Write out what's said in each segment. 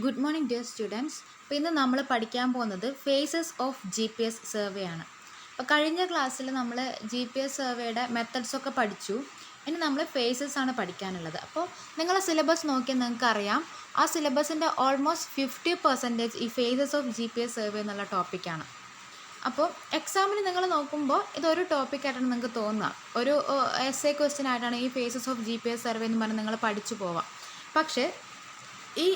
Good morning dear students. അപ്പോൾ ഇന്ന് നമ്മൾ പഠിക്കാൻ പോകുന്നത് ഫേസസ് ഓഫ് GPS സർവേ ആണ്. അപ്പോൾ കഴിഞ്ഞ ക്ലാസ്സിൽ നമ്മൾ GPS സർവേയുടെ മെത്തഡ്സൊക്കെ പഠിച്ചു. ഇനി നമ്മൾ ഫേസസ് ആണ് പഠിക്കാനുള്ളത്. അപ്പോൾ നിങ്ങളെ സിലബസ് നോക്കിയാൽ നിങ്ങൾക്ക് അറിയാം, ആ സിലബസിൻ്റെ ഓൾമോസ്റ്റ് 50% ഈ ഫേസസ് ഓഫ് GPS സർവേ എന്നുള്ള ടോപ്പിക്കാണ്. അപ്പോൾ എക്സാമിന് നിങ്ങൾ നോക്കുമ്പോൾ ഇതൊരു ടോപ്പിക്കായിട്ടാണ് നിങ്ങൾക്ക് തോന്നുക, ഒരു എസ് എ ക്വസ്റ്റ്യൻ ആയിട്ടാണ് ഈ ഫേസസ് ഓഫ് GPS സർവേ എന്ന് പറഞ്ഞ് നിങ്ങൾ പഠിച്ചു പോവാം. പക്ഷേ ഈ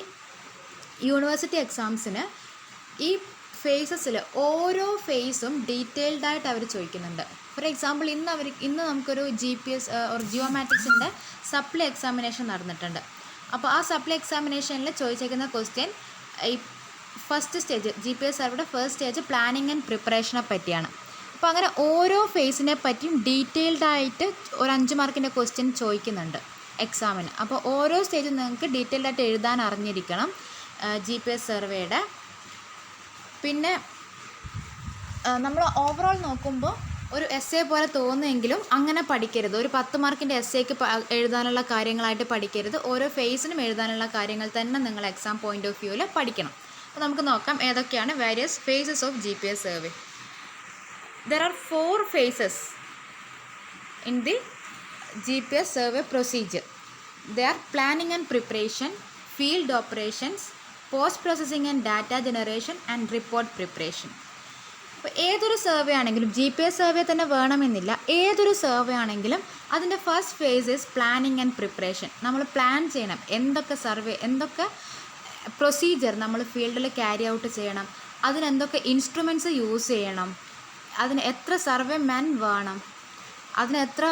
യൂണിവേഴ്സിറ്റി എക്സാംസിന് ഈ ഫേസസിൽ ഓരോ ഫേസും ഡീറ്റെയിൽഡായിട്ട് അവർ ചോദിക്കുന്നുണ്ട്. ഫോർ എക്സാമ്പിൾ ഇന്ന് നമുക്കൊരു GPS ജിയോമാറ്റിക്സിൻ്റെ സപ്ലി എക്സാമിനേഷൻ നടന്നിട്ടുണ്ട്. അപ്പോൾ ആ സപ്ലി എക്സാമിനേഷനിൽ ചോദിച്ചേക്കുന്ന ക്വസ്റ്റ്യൻ ഈ ഫസ്റ്റ് സ്റ്റേജ് GPS സർവേയുടെ ഫസ്റ്റ് സ്റ്റേജ് പ്ലാനിങ് ആൻഡ് പ്രിപ്പറേഷനെ പറ്റിയാണ്. അപ്പോൾ അങ്ങനെ ഓരോ ഫേസിനെ പറ്റിയും ഡീറ്റെയിൽഡായിട്ട് ഒരു 5 മാർക്കിൻ്റെ ക്വസ്റ്റ്യൻ ചോദിക്കുന്നുണ്ട് എക്സാമിന്. അപ്പോൾ ഓരോ സ്റ്റേജും നിങ്ങൾക്ക് ഡീറ്റെയിൽഡായിട്ട് എഴുതാൻ അറിഞ്ഞിരിക്കണം GPS സർവേയുടെ. പിന്നെ നമ്മൾ ഓവറോൾ നോക്കുമ്പോൾ ഒരു എസ് എ പോലെ തോന്നുമെങ്കിലും അങ്ങനെ പഠിക്കരുത്. ഒരു 10 മാർക്കിൻ്റെ എസ് എക്ക് എഴുതാനുള്ള കാര്യങ്ങളായിട്ട് പഠിക്കരുത്. ഓരോ ഫേസിനും എഴുതാനുള്ള കാര്യങ്ങൾ തന്നെ നിങ്ങൾ എക്സാം പോയിൻ്റ് ഓഫ് വ്യൂവിൽ പഠിക്കണം. അപ്പോൾ നമുക്ക് നോക്കാം ഏതൊക്കെയാണ് various phases of GPS survey. There are 4 phases in the GPS survey procedure. They are planning and preparation, field operations, post processing and data generation and report preparation. അപ്പോൾ ഏതൊരു survey ആണെങ്കിലും GPS survey തന്നെ വേണമെന്നില്ല, ഏതൊരു survey ആണെങ്കിലും അതിൻ്റെ first phase is planning and preparation. നമ്മൾ plan ചെയ്യണം എന്തൊക്കെ പ്രൊസീജിയർ നമ്മൾ ഫീൽഡിൽ ക്യാരി ഔട്ട് ചെയ്യണം, അതിനെന്തൊക്കെ ഇൻസ്ട്രുമെൻറ്റ്സ് യൂസ് ചെയ്യണം, അതിന് എത്ര സർവേ മെൻ വേണം, അതിന് എത്ര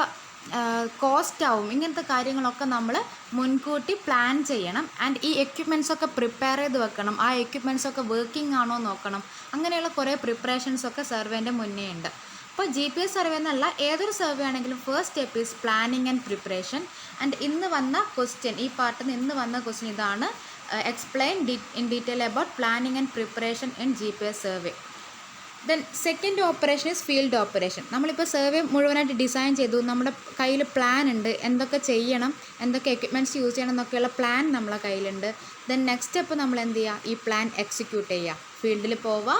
കോസ്റ്റ് ആവും, ഇങ്ങനത്തെ കാര്യങ്ങളൊക്കെ നമ്മൾ മുൻകൂട്ടി പ്ലാൻ ചെയ്യണം. ആൻഡ് ഈ എക്യുപ്മെൻറ്റ്സൊക്കെ പ്രിപ്പയർ ചെയ്ത് വെക്കണം, ആ എക്യുപ്മെൻറ്റ്സൊക്കെ വർക്കിംഗ് ആണോ നോക്കണം. അങ്ങനെയുള്ള കുറേ പ്രിപ്പറേഷൻസൊക്കെ സർവേൻ്റെ മുന്നേ ഉണ്ട്. അപ്പോൾ GPS സർവേ എന്നല്ല, ഏതൊരു സർവേ ആണെങ്കിലും first step is planning and preparation. And ഇന്ന് വന്ന ക്വസ്റ്റ്യൻ, ഈ പാർട്ടിൽ നിന്ന് ഇന്ന് വന്ന ക്വസ്റ്റ്യൻ ഇതാണ്, explain in detail about planning and preparation in GPS survey. Then second operation is field operation. നമ്മളിപ്പോൾ സർവേ മുഴുവനായിട്ട് ഡിസൈൻ ചെയ്തു, നമ്മുടെ കയ്യിൽ പ്ലാൻ ഉണ്ട്, എന്തൊക്കെ ചെയ്യണം, എന്തൊക്കെ എക്യുപ്മെൻറ്റ്സ് യൂസ് ചെയ്യണം എന്നൊക്കെയുള്ള പ്ലാൻ നമ്മളെ കയ്യിലുണ്ട്. ദെൻ നെക്സ്റ്റ് സ്റ്റെപ്പ് നമ്മൾ എന്ത് ചെയ്യുക, ഈ പ്ലാൻ എക്സിക്യൂട്ട് ചെയ്യുക, ഫീൽഡിൽ പോവുക,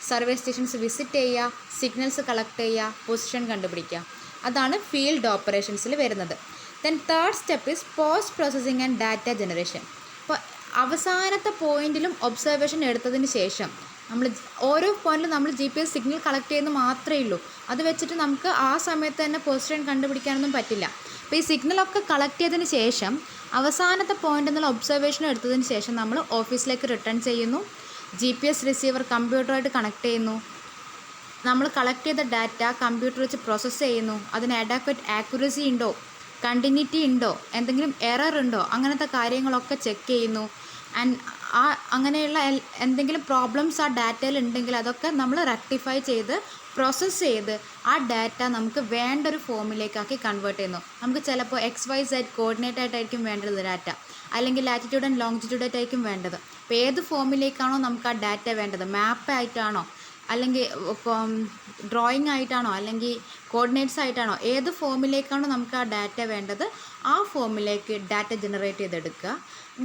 സർവേ സ്റ്റേഷൻസ് വിസിറ്റ് ചെയ്യുക, സിഗ്നൽസ് കളക്ട് ചെയ്യുക, പൊസിഷൻ കണ്ടുപിടിക്കുക. അതാണ് ഫീൽഡ് ഓപ്പറേഷൻസിൽ വരുന്നത്. Then third step is post processing and data generation. അപ്പോൾ അവസാനത്തെ പോയിന്റിലും ഒബ്സർവേഷൻ എടുത്തതിന് ശേഷം നമ്മൾ ഓരോ പോയിന്റിലും നമ്മൾ GPS സിഗ്നൽ കളക്ട് ചെയ്യുന്നത് മാത്രമേ ഉള്ളൂ. അത് വെച്ചിട്ട് നമുക്ക് ആ സമയത്ത് തന്നെ പൊസിഷൻ കണ്ടുപിടിക്കാനൊന്നും പറ്റില്ല. അപ്പോൾ ഈ സിഗ്നലൊക്കെ കളക്ട് ചെയ്തതിന് ശേഷം അവസാനത്തെ പോയിന്റ് എന്നുള്ള ഒബ്സർവേഷൻ എടുത്തതിന് ശേഷം നമ്മൾ ഓഫീസിലേക്ക് റിട്ടേൺ ചെയ്യുന്നു. GPS റിസീവർ കമ്പ്യൂട്ടറുമായിട്ട് കണക്ട് ചെയ്യുന്നു. നമ്മൾ കളക്ട് ചെയ്ത ഡാറ്റ കമ്പ്യൂട്ടർ വെച്ച് പ്രോസസ്സ് ചെയ്യുന്നു. അതിന് അഡക്വറ്റ് ആക്യുറസി ഉണ്ടോ, കണ്ടിന്യൂറ്റി ഉണ്ടോ, എന്തെങ്കിലും എറർ ഉണ്ടോ, അങ്ങനത്തെ കാര്യങ്ങളൊക്കെ ചെക്ക് ചെയ്യുന്നു. ആൻഡ് അങ്ങനെയുള്ള എന്തെങ്കിലും പ്രോബ്ലംസ് ആ ഡാറ്റയിൽ ഉണ്ടെങ്കിൽ അതൊക്കെ നമ്മൾ റെക്ടിഫൈ ചെയ്ത് പ്രോസസ്സ് ചെയ്ത് ആ ഡാറ്റ നമുക്ക് വേണ്ട ഒരു ഫോമിലേക്കാക്കി കൺവേർട്ട് ചെയ്യുന്നു. നമുക്ക് ചിലപ്പോൾ XYZ കോർഡിനേറ്റ് ആയിട്ടായിരിക്കും വേണ്ടത് ഡാറ്റ, അല്ലെങ്കിൽ ലാറ്റിറ്റ്യൂഡ് ആൻഡ് ലോങ്ജിറ്റ്യൂഡ് ആയിട്ടായിരിക്കും വേണ്ടത്. അപ്പോൾ ഏത് ഫോമിലേക്കാണോ നമുക്ക് ആ ഡാറ്റ വേണ്ടത്, മാപ്പ് ആയിട്ടാണോ അല്ലെങ്കിൽ ഡ്രോയിങ് ആയിട്ടാണോ അല്ലെങ്കിൽ കോർഡിനേറ്റ്സ് ആയിട്ടാണോ, ഏത് ഫോമിലേക്കാണോ നമുക്ക് ആ ഡാറ്റ വേണ്ടത് ആ ഫോമിലേക്ക് ഡാറ്റ ജനറേറ്റ് ചെയ്തെടുക്കുക.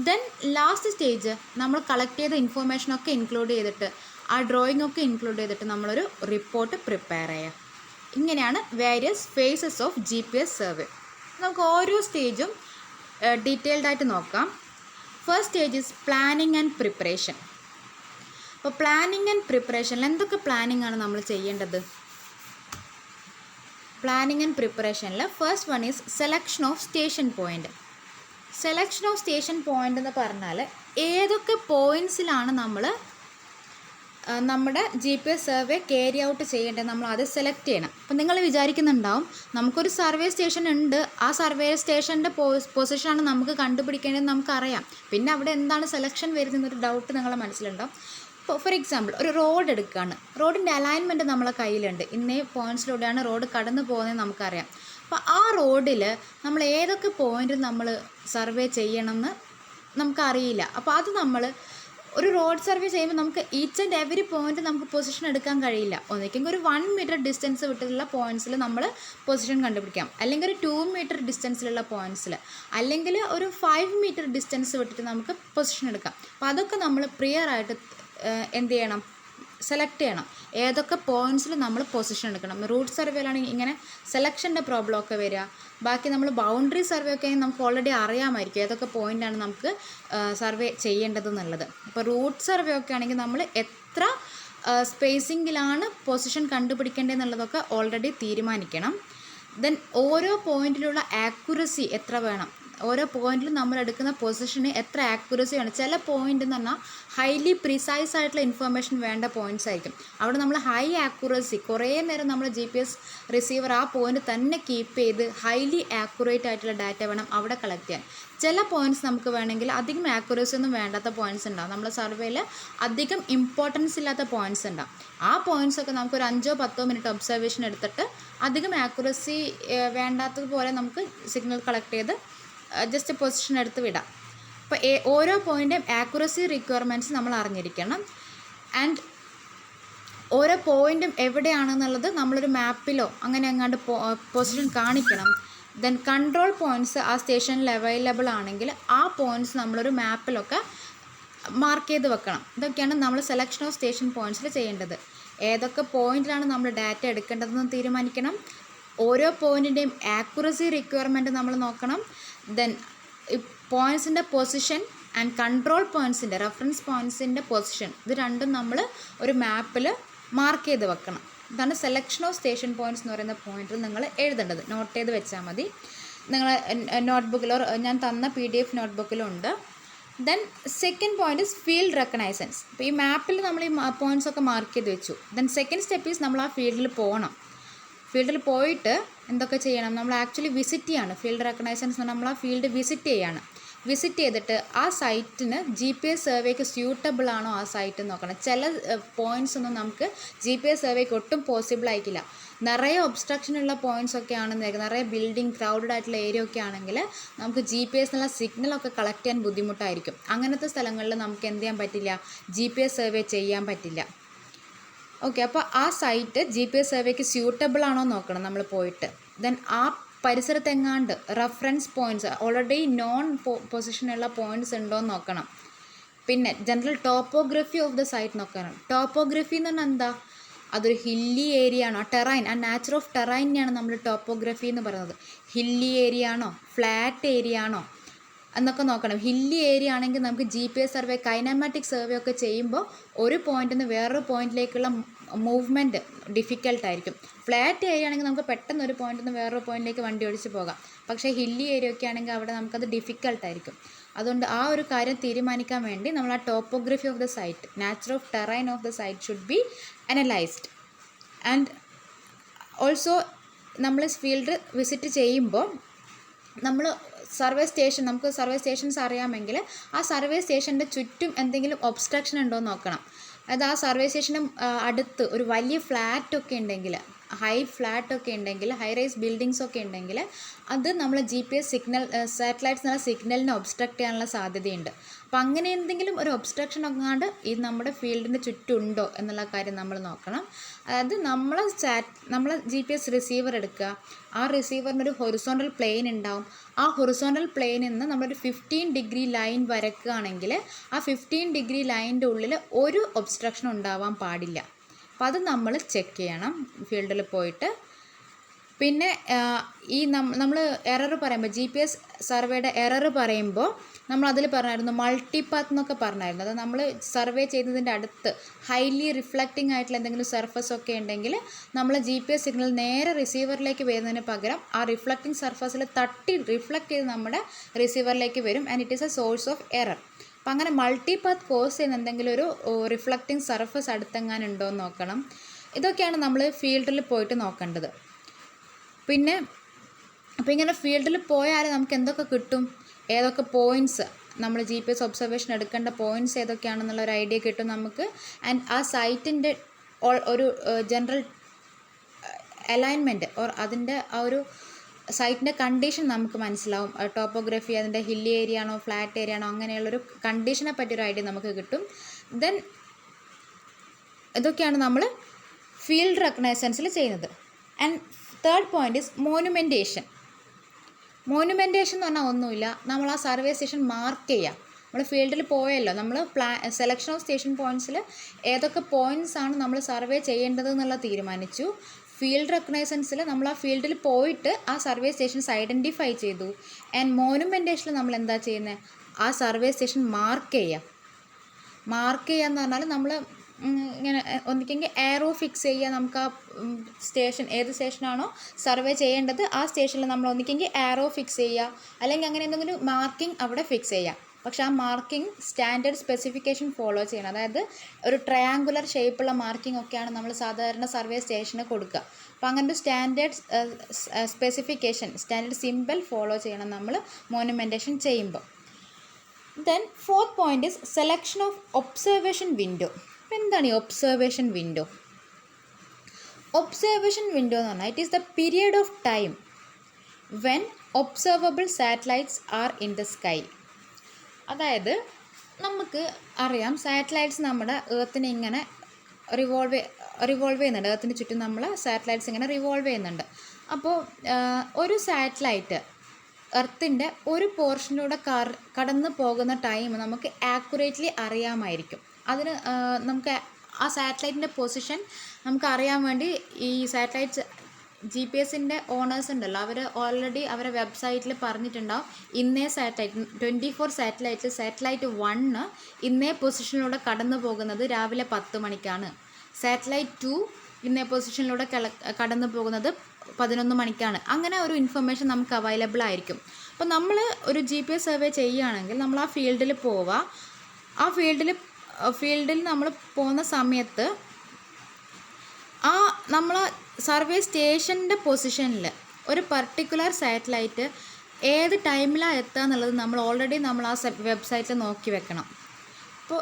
ദെൻ ലാസ്റ്റ് സ്റ്റേജ് നമ്മൾ കളക്ട് ചെയ്ത ഇൻഫോർമേഷനൊക്കെ ഇൻക്ലൂഡ് ചെയ്തിട്ട് ആ ഡ്രോയിങ് ഒക്കെ ഇൻക്ലൂഡ് ചെയ്തിട്ട് നമ്മളൊരു റിപ്പോർട്ട് പ്രിപ്പയർ ചെയ്യുക. ഇങ്ങനെയാണ് various phases of GPS survey. നമുക്ക് ഓരോ സ്റ്റേജും ഡീറ്റെയിൽഡായിട്ട് നോക്കാം. First stage is planning and preparation. അപ്പോൾ പ്ലാനിങ് ആൻഡ് പ്രിപ്പറേഷനിൽ എന്തൊക്കെ പ്ലാനിങ് ആണ് നമ്മൾ ചെയ്യേണ്ടത്? പ്ലാനിങ് ആൻഡ് പ്രിപ്പറേഷനിൽ first one is selection of station point. Selection of station point എന്ന് പറഞ്ഞാൽ ഏതൊക്കെ പോയിൻറ്റ്സിലാണ് നമ്മൾ നമ്മുടെ GPS സർവേ ക്യാരി ഔട്ട് ചെയ്യേണ്ടത്, നമ്മൾ അത് സെലക്ട് ചെയ്യണം. അപ്പം നിങ്ങൾ വിചാരിക്കുന്നുണ്ടാവും, നമുക്കൊരു സർവേ സ്റ്റേഷൻ ഉണ്ട്, ആ സർവേ സ്റ്റേഷൻ്റെ പൊസിഷനാണ് നമുക്ക് കണ്ടുപിടിക്കേണ്ടതെന്ന് നമുക്കറിയാം, പിന്നെ അവിടെ എന്താണ് സെലക്ഷൻ വരുന്നതെന്നൊരു ഡൗട്ട് നിങ്ങളുടെ മനസ്സിലുണ്ടാവും. ഇപ്പോൾ ഫോർ എക്സാമ്പിൾ ഒരു റോഡ് എടുക്കുകയാണ്, റോഡിൻ്റെ അലൈൻമെൻറ്റ് നമ്മളെ കയ്യിലുണ്ട്, ഇന്നേ പോയിൻറ്റ്സിലൂടെയാണ് റോഡ് കടന്നു പോകുന്നത് നമുക്കറിയാം. അപ്പോൾ ആ റോഡിൽ നമ്മൾ ഏതൊക്കെ പോയിൻ്റ് നമ്മൾ സർവേ ചെയ്യണമെന്ന് നമുക്കറിയില്ല. അപ്പോൾ അത് നമ്മൾ ഒരു റോഡ് സർവേ ചെയ്യുമ്പോൾ നമുക്ക് ഈച്ച് ആൻഡ് എവറി പോയിന്റ് നമുക്ക് പൊസിഷൻ എടുക്കാൻ കഴിയില്ല. ഒന്നിക്കെങ്കിൽ ഒരു 1 മീറ്റർ ഡിസ്റ്റൻസ് വിട്ടിട്ടുള്ള പോയിന്റ്സിൽ നമ്മൾ പൊസിഷൻ കണ്ടുപിടിക്കാം, അല്ലെങ്കിൽ ഒരു 2 മീറ്റർ ഡിസ്റ്റൻസിലുള്ള പോയിന്റ്സിൽ, അല്ലെങ്കിൽ ഒരു 5 മീറ്റർ ഡിസ്റ്റൻസ് വിട്ടിട്ട് നമുക്ക് പൊസിഷൻ എടുക്കാം. അപ്പോൾ അതൊക്കെ നമ്മൾ പ്രിയർ ആയിട്ട് എന്ത് ചെയ്യണം, സെലക്ട് ചെയ്യണം ഏതൊക്കെ പോയിന്റ്സിൽ നമ്മൾ പൊസിഷൻ എടുക്കണം. റൂട്ട് സർവേയിലാണെങ്കിൽ ഇങ്ങനെ സെലക്ഷൻ്റെ പ്രോബ്ലം ഒക്കെ വരിക. ബാക്കി നമ്മൾ ബൗണ്ടറി സർവേ ഒക്കെ ആണെങ്കിൽ നമുക്ക് ഓൾറെഡി അറിയാമായിരിക്കും ഏതൊക്കെ പോയിൻ്റാണ് നമുക്ക് സർവേ ചെയ്യേണ്ടതെന്നുള്ളത്. അപ്പോൾ റൂട്ട് സർവേ ഒക്കെ ആണെങ്കിൽ നമ്മൾ എത്ര സ്പേസിങ്ങിലാണ് പൊസിഷൻ കണ്ടുപിടിക്കേണ്ടതെന്നുള്ളതൊക്കെ ഓൾറെഡി തീരുമാനിക്കണം. ദെൻ ഓരോ പോയിന്റിലുള്ള ആക്യുറസി എത്ര വേണം, ഓരോ പോയിന്റിലും നമ്മൾ എടുക്കുന്ന പൊസിഷന് എത്ര ആക്യുറസി വേണം. ചില പോയിന്റ് എന്ന് പറഞ്ഞാൽ ഹൈലി പ്രിസൈസ് ആയിട്ടുള്ള ഇൻഫർമേഷൻ വേണ്ട പോയിന്റ്സ് ആയിരിക്കും. അവിടെ നമ്മൾ ഹൈ ആക്യുറസി കുറേ നേരം നമ്മൾ GPS റിസീവർ ആ പോയിന്റ് തന്നെ കീപ്പ് ചെയ്ത് ഹൈലി ആക്യുറേറ്റ് ആയിട്ടുള്ള ഡാറ്റ വേണം അവിടെ കളക്ട് ചെയ്യാൻ. ചില പോയിന്റ്സ് നമുക്ക് വേണമെങ്കിൽ അധികം ആക്യുറസി ഒന്നും വേണ്ടാത്ത പോയിന്റ്സ് ഉണ്ടാവും, നമ്മുടെ സർവേയിൽ അധികം ഇമ്പോർട്ടൻസ് ഇല്ലാത്ത പോയിന്റ്സ് ഉണ്ടാവും. ആ പോയിന്റ്സൊക്കെ നമുക്കൊരു 5-10 മിനിറ്റ് ഒബ്സർവേഷൻ എടുത്തിട്ട് അധികം ആക്യുറസി വേണ്ടാത്തതുപോലെ നമുക്ക് സിഗ്നൽ കളക്ട് ചെയ്ത് ജസ്റ്റ് പൊസിഷൻ എടുത്ത് വിടാം. അപ്പോൾ ഓരോ പോയിൻ്റെയും ആക്യുറസി റിക്വയർമെൻറ്റ്സ് നമ്മൾ അറിഞ്ഞിരിക്കണം. ആൻഡ് ഓരോ പോയിൻറ്റും എവിടെയാണെന്നുള്ളത് നമ്മളൊരു മാപ്പിലോ അങ്ങനെ എങ്ങാണ്ട് പൊസിഷൻ കാണിക്കണം. ദെൻ കൺട്രോൾ പോയിൻറ്റ്സ് ആ സ്റ്റേഷനിൽ അവൈലബിൾ ആണെങ്കിൽ ആ പോയിൻറ്റ്സ് നമ്മളൊരു മാപ്പിലൊക്കെ മാർക്ക് ചെയ്ത് വെക്കണം. ഇതൊക്കെയാണ് നമ്മൾ സെലക്ഷൻ ഓഫ് സ്റ്റേഷൻ പോയിൻറ്റ്സിൽ ചെയ്യേണ്ടത്. ഏതൊക്കെ പോയിൻറ്റിലാണ് നമ്മൾ ഡാറ്റ എടുക്കേണ്ടതെന്ന് തീരുമാനിക്കണം. ഓരോ പോയിൻറ്റിൻ്റെയും ആക്യുറസി റിക്വയർമെൻറ്റ് നമ്മൾ നോക്കണം. ദെൻ പോയിൻറ്റ്സിൻ്റെ പൊസിഷൻ ആൻഡ് കൺട്രോൾ പോയിൻറ്റ്സിൻ്റെ റെഫറൻസ് പോയിൻറ്റ്സിൻ്റെ പൊസിഷൻ ഇത് രണ്ടും നമ്മൾ ഒരു മാപ്പിൽ മാർക്ക് ചെയ്ത് വെക്കണം. ഇതാണ് സെലക്ഷൻ ഓഫ് സ്റ്റേഷൻ പോയിൻറ്റ്സ് എന്ന് പറയുന്ന പോയിന്റിൽ നിങ്ങൾ എഴുതേണ്ടത്. നോട്ട് ചെയ്ത് വെച്ചാൽ മതി. നിങ്ങൾ നോട്ട്ബുക്കിലോ ഞാൻ തന്ന PDF നോട്ട്ബുക്കിലുണ്ട്. Then second point is field reconnaissance. അപ്പോൾ ഈ മാപ്പിൽ നമ്മൾ ഈ പോയിൻറ്റ്സ് ഒക്കെ മാർക്ക് ചെയ്ത് വെച്ചു. ദെൻ സെക്കൻഡ് സ്റ്റെപ്പ് ഈസ് നമ്മൾ ആ ഫീൽഡിൽ പോകണം. ഫീൽഡിൽ പോയിട്ട് എന്തൊക്കെ ചെയ്യണം, നമ്മൾ ആക്ച്വലി വിസിറ്റ് ചെയ്യാണ്. ഫീൽഡ് റെക്കഗ്നൈസൻസ് എന്ന് പറഞ്ഞാൽ നമ്മൾ ആ ഫീൽഡ് വിസിറ്റ് ചെയ്യാണ്. വിസിറ്റ് ചെയ്തിട്ട് ആ സൈറ്റിന് GPS സർവേക്ക് സ്യൂട്ടബിൾ ആണോ ആ സൈറ്റ് നോക്കണം. ചില പോയിൻറ്റ്സ് ഒന്നും നമുക്ക് GPS സർവേക്ക് ഒട്ടും പോസിബിൾ ആയിട്ടില്ല. നിറയെ ഒബ്സ്ട്രക്ഷനുള്ള പോയിൻറ്റ്സ് ഒക്കെ ആണെന്ന്, നിറയെ ബിൽഡിംഗ് ക്രൗഡഡ് ആയിട്ടുള്ള ഏരിയ ഒക്കെ ആണെങ്കിൽ നമുക്ക് GPS എന്നുള്ള സിഗ്നലൊക്കെ കളക്ട് ചെയ്യാൻ ബുദ്ധിമുട്ടായിരിക്കും. അങ്ങനത്തെ സ്ഥലങ്ങളിൽ നമുക്ക് എന്ത് ചെയ്യാൻ പറ്റില്ല, GPS സർവേ ചെയ്യാൻ പറ്റില്ല. ഓക്കെ, അപ്പോൾ ആ സൈറ്റ് GPS സർവേക്ക് സ്യൂട്ടബിൾ ആണോ നോക്കണം നമ്മൾ പോയിട്ട്. ദെൻ ആ പരിസരത്തെങ്ങാണ്ട് റെഫറൻസ് പോയിൻറ്റ്സ് ഓൾറെഡി നോൺ പൊസിഷനുള്ള പോയിൻറ്റ്സ് ഉണ്ടോ എന്ന് നോക്കണം. പിന്നെ general topography of the site നോക്കണം. ടോപ്പോഗ്രഫി എന്ന് പറഞ്ഞാൽ എന്താ, അതൊരു ഹില്ലി ഏരിയ ആണോ, ടെറൈൻ, ആ നാച്ചർ ഓഫ് ടെറൈനെയാണ് നമ്മൾ ടോപ്പോഗ്രഫി എന്ന് പറയുന്നത്. ഹില്ലി ഏരിയ ആണോ, ഫ്ലാറ്റ് ഏരിയ ആണോ എന്നൊക്കെ നോക്കണം. ഹില്ലി ഏരിയ ആണെങ്കിൽ നമുക്ക് GPS സർവേ, കൈനമാറ്റിക് സർവേ ഒക്കെ ചെയ്യുമ്പോൾ ഒരു പോയിന്റിൽ നിന്ന് വേറൊരു പോയിന്റിലേക്കുള്ള മൂവ്മെൻറ്റ് ഡിഫിക്കൽട്ടായിരിക്കും. ഫ്ലാറ്റ് ഏരിയ ആണെങ്കിൽ നമുക്ക് പെട്ടെന്ന് ഒരു പോയിന്റിൽ നിന്ന് വേറൊരു പോയിന്റിലേക്ക് വണ്ടി ഓടിച്ച് പോകാം. പക്ഷേ ഹില്ലി ഏരിയ ഒക്കെ ആണെങ്കിൽ അവിടെ നമുക്കത് ഡിഫിക്കൽട്ടായിരിക്കും. അതുകൊണ്ട് ആ ഒരു കാര്യം തീരുമാനിക്കാൻ വേണ്ടി നമ്മൾ ആ topography of the site, nature of terrain of the site should be analysed. And also നമ്മൾ ഫീൽഡ് വിസിറ്റ് ചെയ്യുമ്പോൾ നമ്മൾ സർവേ സ്റ്റേഷൻ, നമുക്ക് സർവേ സ്റ്റേഷൻസ് അറിയാമെങ്കിൽ ആ സർവേ സ്റ്റേഷൻ്റെ ചുറ്റും എന്തെങ്കിലും ഒബ്സ്ട്രക്ഷൻ ഉണ്ടോ എന്ന് നോക്കണം. അതായത് ആ സർവേ സ്റ്റേഷനും അടുത്ത് ഒരു വലിയ ഫ്ലാറ്റൊക്കെ ഉണ്ടെങ്കിൽ, ഹൈ ഫ്ലാറ്റൊക്കെ ഉണ്ടെങ്കിൽ, ഹൈ റൈസ് ബിൽഡിങ്സ് ഒക്കെ ഉണ്ടെങ്കിൽ അത് നമ്മൾ GPS സിഗ്നൽ, സാറ്റലൈറ്റ്സ് എന്നുള്ള സിഗ്നലിനെ ഒബ്സ്ട്രക്റ്റ് ചെയ്യാനുള്ള സാധ്യതയുണ്ട്. അപ്പോൾ അങ്ങനെ എന്തെങ്കിലും ഒരു ഒബ്സ്ട്രക്ഷൻ ഒക്കെയാണ്ട് ഈ നമ്മുടെ ഫീൽഡിൻ്റെ ചുറ്റുണ്ടോ എന്നുള്ള കാര്യം നമ്മൾ നോക്കണം. അതായത് നമ്മൾ GPS റിസീവർ എടുക്കുക, ആ റിസീവറിനൊരു ഹൊറിസോണ്ടൽ പ്ലെയിൻ ഉണ്ടാവും. ആ ഹൊറിസോണ്ടൽ പ്ലെയിനിൽ നിന്ന് നമ്മളൊരു 15 ഡിഗ്രി ലൈൻ വരക്കുകയാണെങ്കിൽ ആ 15 ഡിഗ്രി ലൈനിൻ്റെ ഉള്ളിൽ ഒരു ഒബ്സ്ട്രക്ഷൻ ഉണ്ടാവാൻ പാടില്ല. അപ്പോൾ അത് നമ്മൾ ചെക്ക് ചെയ്യണം ഫീൽഡിൽ പോയിട്ട്. പിന്നെ ഈ നമ്മൾ എറർ പറയുമ്പോൾ GPS സർവേയുടെ എറർ പറയുമ്പോൾ നമ്മൾ അതിൽ പറഞ്ഞായിരുന്നു മൾട്ടിപാത്ത് എന്നൊക്കെ പറഞ്ഞായിരുന്നു. അത് നമ്മൾ സർവേ ചെയ്യുന്നതിൻ്റെ അടുത്ത് ഹൈലി റിഫ്ലക്റ്റിംഗ് ആയിട്ടുള്ള എന്തെങ്കിലും സർഫസ് ഒക്കെ ഉണ്ടെങ്കിൽ നമ്മൾ GPS സിഗ്നൽ നേരെ റിസീവറിലേക്ക് വരുന്നതിന് പകരം ആ റിഫ്ലക്റ്റിംഗ് സർഫസിൽ തട്ടി റിഫ്ലക്റ്റ് ചെയ്ത് നമ്മുടെ റിസീവറിലേക്ക് വരും. And it is A source of error. അപ്പം അങ്ങനെ മൾട്ടിപാത്ത് കോസ് ചെയ്യുന്ന എന്തെങ്കിലും ഒരു റിഫ്ലക്റ്റിംഗ് സർഫസ് അടുത്തെങ്ങാനുണ്ടോ എന്ന് നോക്കണം. ഇതൊക്കെയാണ് നമ്മൾ ഫീൽഡിൽ പോയിട്ട് നോക്കേണ്ടത്. പിന്നെ അപ്പോൾ ഇങ്ങനെ ഫീൽഡിൽ പോയാൽ നമുക്ക് എന്തൊക്കെ കിട്ടും, ഏതൊക്കെ പോയിൻറ്റ്സ് നമ്മൾ GPS ഒബ്സർവേഷൻ എടുക്കേണ്ട പോയിൻറ്റ്സ് ഏതൊക്കെയാണെന്നുള്ള ഒരു ഐഡിയ കിട്ടും നമുക്ക്. ആൻഡ് ആ സൈറ്റിൻ്റെ ഒരു ജനറൽ അലൈൻമെൻറ്റ് ഓർ അതിൻ്റെ ആ ഒരു സൈറ്റിൻ്റെ കണ്ടീഷൻ നമുക്ക് മനസ്സിലാവും. ടോപ്പോഗ്രഫി, അതിൻ്റെ ഹില്ലി ഏരിയ ആണോ ഫ്ലാറ്റ് ഏരിയ ആണോ അങ്ങനെയുള്ളൊരു കണ്ടീഷനെ പറ്റിയൊരു ഐഡിയ നമുക്ക് കിട്ടും. ദെൻ ഇതൊക്കെയാണ് നമ്മൾ ഫീൽഡ് റെക്കഗ്നൈസൻസിൽ ചെയ്യുന്നത്. And third point is monumentation. Monumentation എന്ന് പറഞ്ഞാൽ ഒന്നുമില്ല, നമ്മൾ ആ സർവേ സ്റ്റേഷൻ മാർക്ക് ചെയ്യുക. നമ്മൾ ഫീൽഡിൽ പോയല്ലോ, നമ്മൾ സെലക്ഷൻ ഓഫ് സ്റ്റേഷൻ പോയിൻറ്റ്സിൽ ഏതൊക്കെ പോയിൻറ്റ്സ് ആണ് നമ്മൾ സർവേ ചെയ്യേണ്ടത് എന്നുള്ളത് തീരുമാനിച്ചു. ഫീൽഡ് റെക്കഗ്നൈസൻസിൽ നമ്മൾ ആ ഫീൽഡിൽ പോയിട്ട് ആ സർവേ സ്റ്റേഷൻസ് ഐഡൻറ്റിഫൈ ചെയ്തു. ആൻഡ് മോണുമെൻറ്റേഷനിൽ നമ്മൾ എന്താ ചെയ്യുന്നത്, ആ സർവേ സ്റ്റേഷൻ മാർക്ക് ചെയ്യുക. മാർക്ക് ചെയ്യുക എന്ന് പറഞ്ഞാൽ നമ്മൾ ഇങ്ങനെ ഒന്നിക്കെങ്കിൽ എയറോ ഫിക്സ് ചെയ്യുക. നമുക്ക് ആ സ്റ്റേഷൻ ഏത് സ്റ്റേഷനാണോ സർവേ ചെയ്യേണ്ടത് ആ സ്റ്റേഷനിൽ നമ്മൾ ഒന്നിക്കെങ്കിൽ എയറോ ഫിക്സ് ചെയ്യുക, അല്ലെങ്കിൽ അങ്ങനെ എന്തെങ്കിലും മാർക്കിംഗ് അവിടെ ഫിക്സ് ചെയ്യുക. പക്ഷേ ആ മാർക്കിംഗ് സ്റ്റാൻഡേർഡ് സ്പെസിഫിക്കേഷൻ ഫോളോ ചെയ്യണം. അതായത് ഒരു ട്രയാങ്കുലർ ഷേപ്പുള്ള മാർക്കിംഗ് ഒക്കെയാണ് നമ്മൾ സാധാരണ സർവേ സ്റ്റേഷന് കൊടുക്കുക. അപ്പോൾ അങ്ങനത്തെ standard specification, standard simple follow ചെയ്യണം നമ്മൾ മോണുമെൻറ്റേഷൻ ചെയ്യുമ്പോൾ. Then fourth point is selection of observation window. അപ്പോൾ എന്താണ് ഈ ഒബ്സർവേഷൻ വിൻഡോ? ഒബ്സർവേഷൻ വിൻഡോ എന്ന് പറഞ്ഞാൽ it is the period of time when observable satellites are in the sky. അതായത് നമുക്ക് അറിയാം സാറ്റലൈറ്റ്സ് നമ്മുടെ എർത്തിനെ ഇങ്ങനെ റിവോൾവ് ചെയ്യുന്നുണ്ട്. എർത്തിന് ചുറ്റും നമ്മൾ സാറ്റലൈറ്റ്സ് ഇങ്ങനെ റിവോൾവ് ചെയ്യുന്നുണ്ട്. അപ്പോൾ ഒരു സാറ്റലൈറ്റ് എർത്തിൻ്റെ ഒരു പോർഷനിലൂടെ കടന്നു പോകുന്ന ടൈം നമുക്ക് ആക്യുറേറ്റ്ലി അറിയാമായിരിക്കും. അതിന് നമുക്ക് ആ സാറ്റലൈറ്റിൻ്റെ പൊസിഷൻ നമുക്ക് അറിയാൻ വേണ്ടി ഈ സാറ്റലൈറ്റ്സ് GPS-ൻ്റെ ഓണേഴ്സ് ഉണ്ടല്ലോ, അവർ ഓൾറെഡി അവരുടെ വെബ്സൈറ്റിൽ പറഞ്ഞിട്ടുണ്ടാവും ഇന്നേ സാറ്റലൈറ്റ് 24 സാറ്റലൈറ്റ്, സാറ്റലൈറ്റ് 1 ഇന്നേ പൊസിഷനിലൂടെ കടന്നു പോകുന്നത് രാവിലെ 10 മണിക്കാണ്, സാറ്റലൈറ്റ് 2 ഇന്നേ പൊസിഷനിലൂടെ കടന്നു പോകുന്നത് 11 മണിക്കാണ്. അങ്ങനെ ഒരു ഇൻഫർമേഷൻ നമുക്ക് അവൈലബിൾ ആയിരിക്കും. അപ്പോൾ നമ്മൾ ഒരു GPS സർവേ ചെയ്യുകയാണെങ്കിൽ നമ്മൾ ആ ഫീൽഡിൽ പോവുക. ആ ഫീൽഡിൽ നമ്മൾ പോകുന്ന സമയത്ത് ആ നമ്മൾ സർവേ സ്റ്റേഷൻ്റെ പൊസിഷനിൽ ഒരു പർട്ടിക്കുലർ സാറ്റലൈറ്റ് ഏത് ടൈമിലാണ് എത്തുക എന്നുള്ളത് നമ്മൾ ആ വെബ്സൈറ്റിൽ നോക്കി വെക്കണം. അപ്പോൾ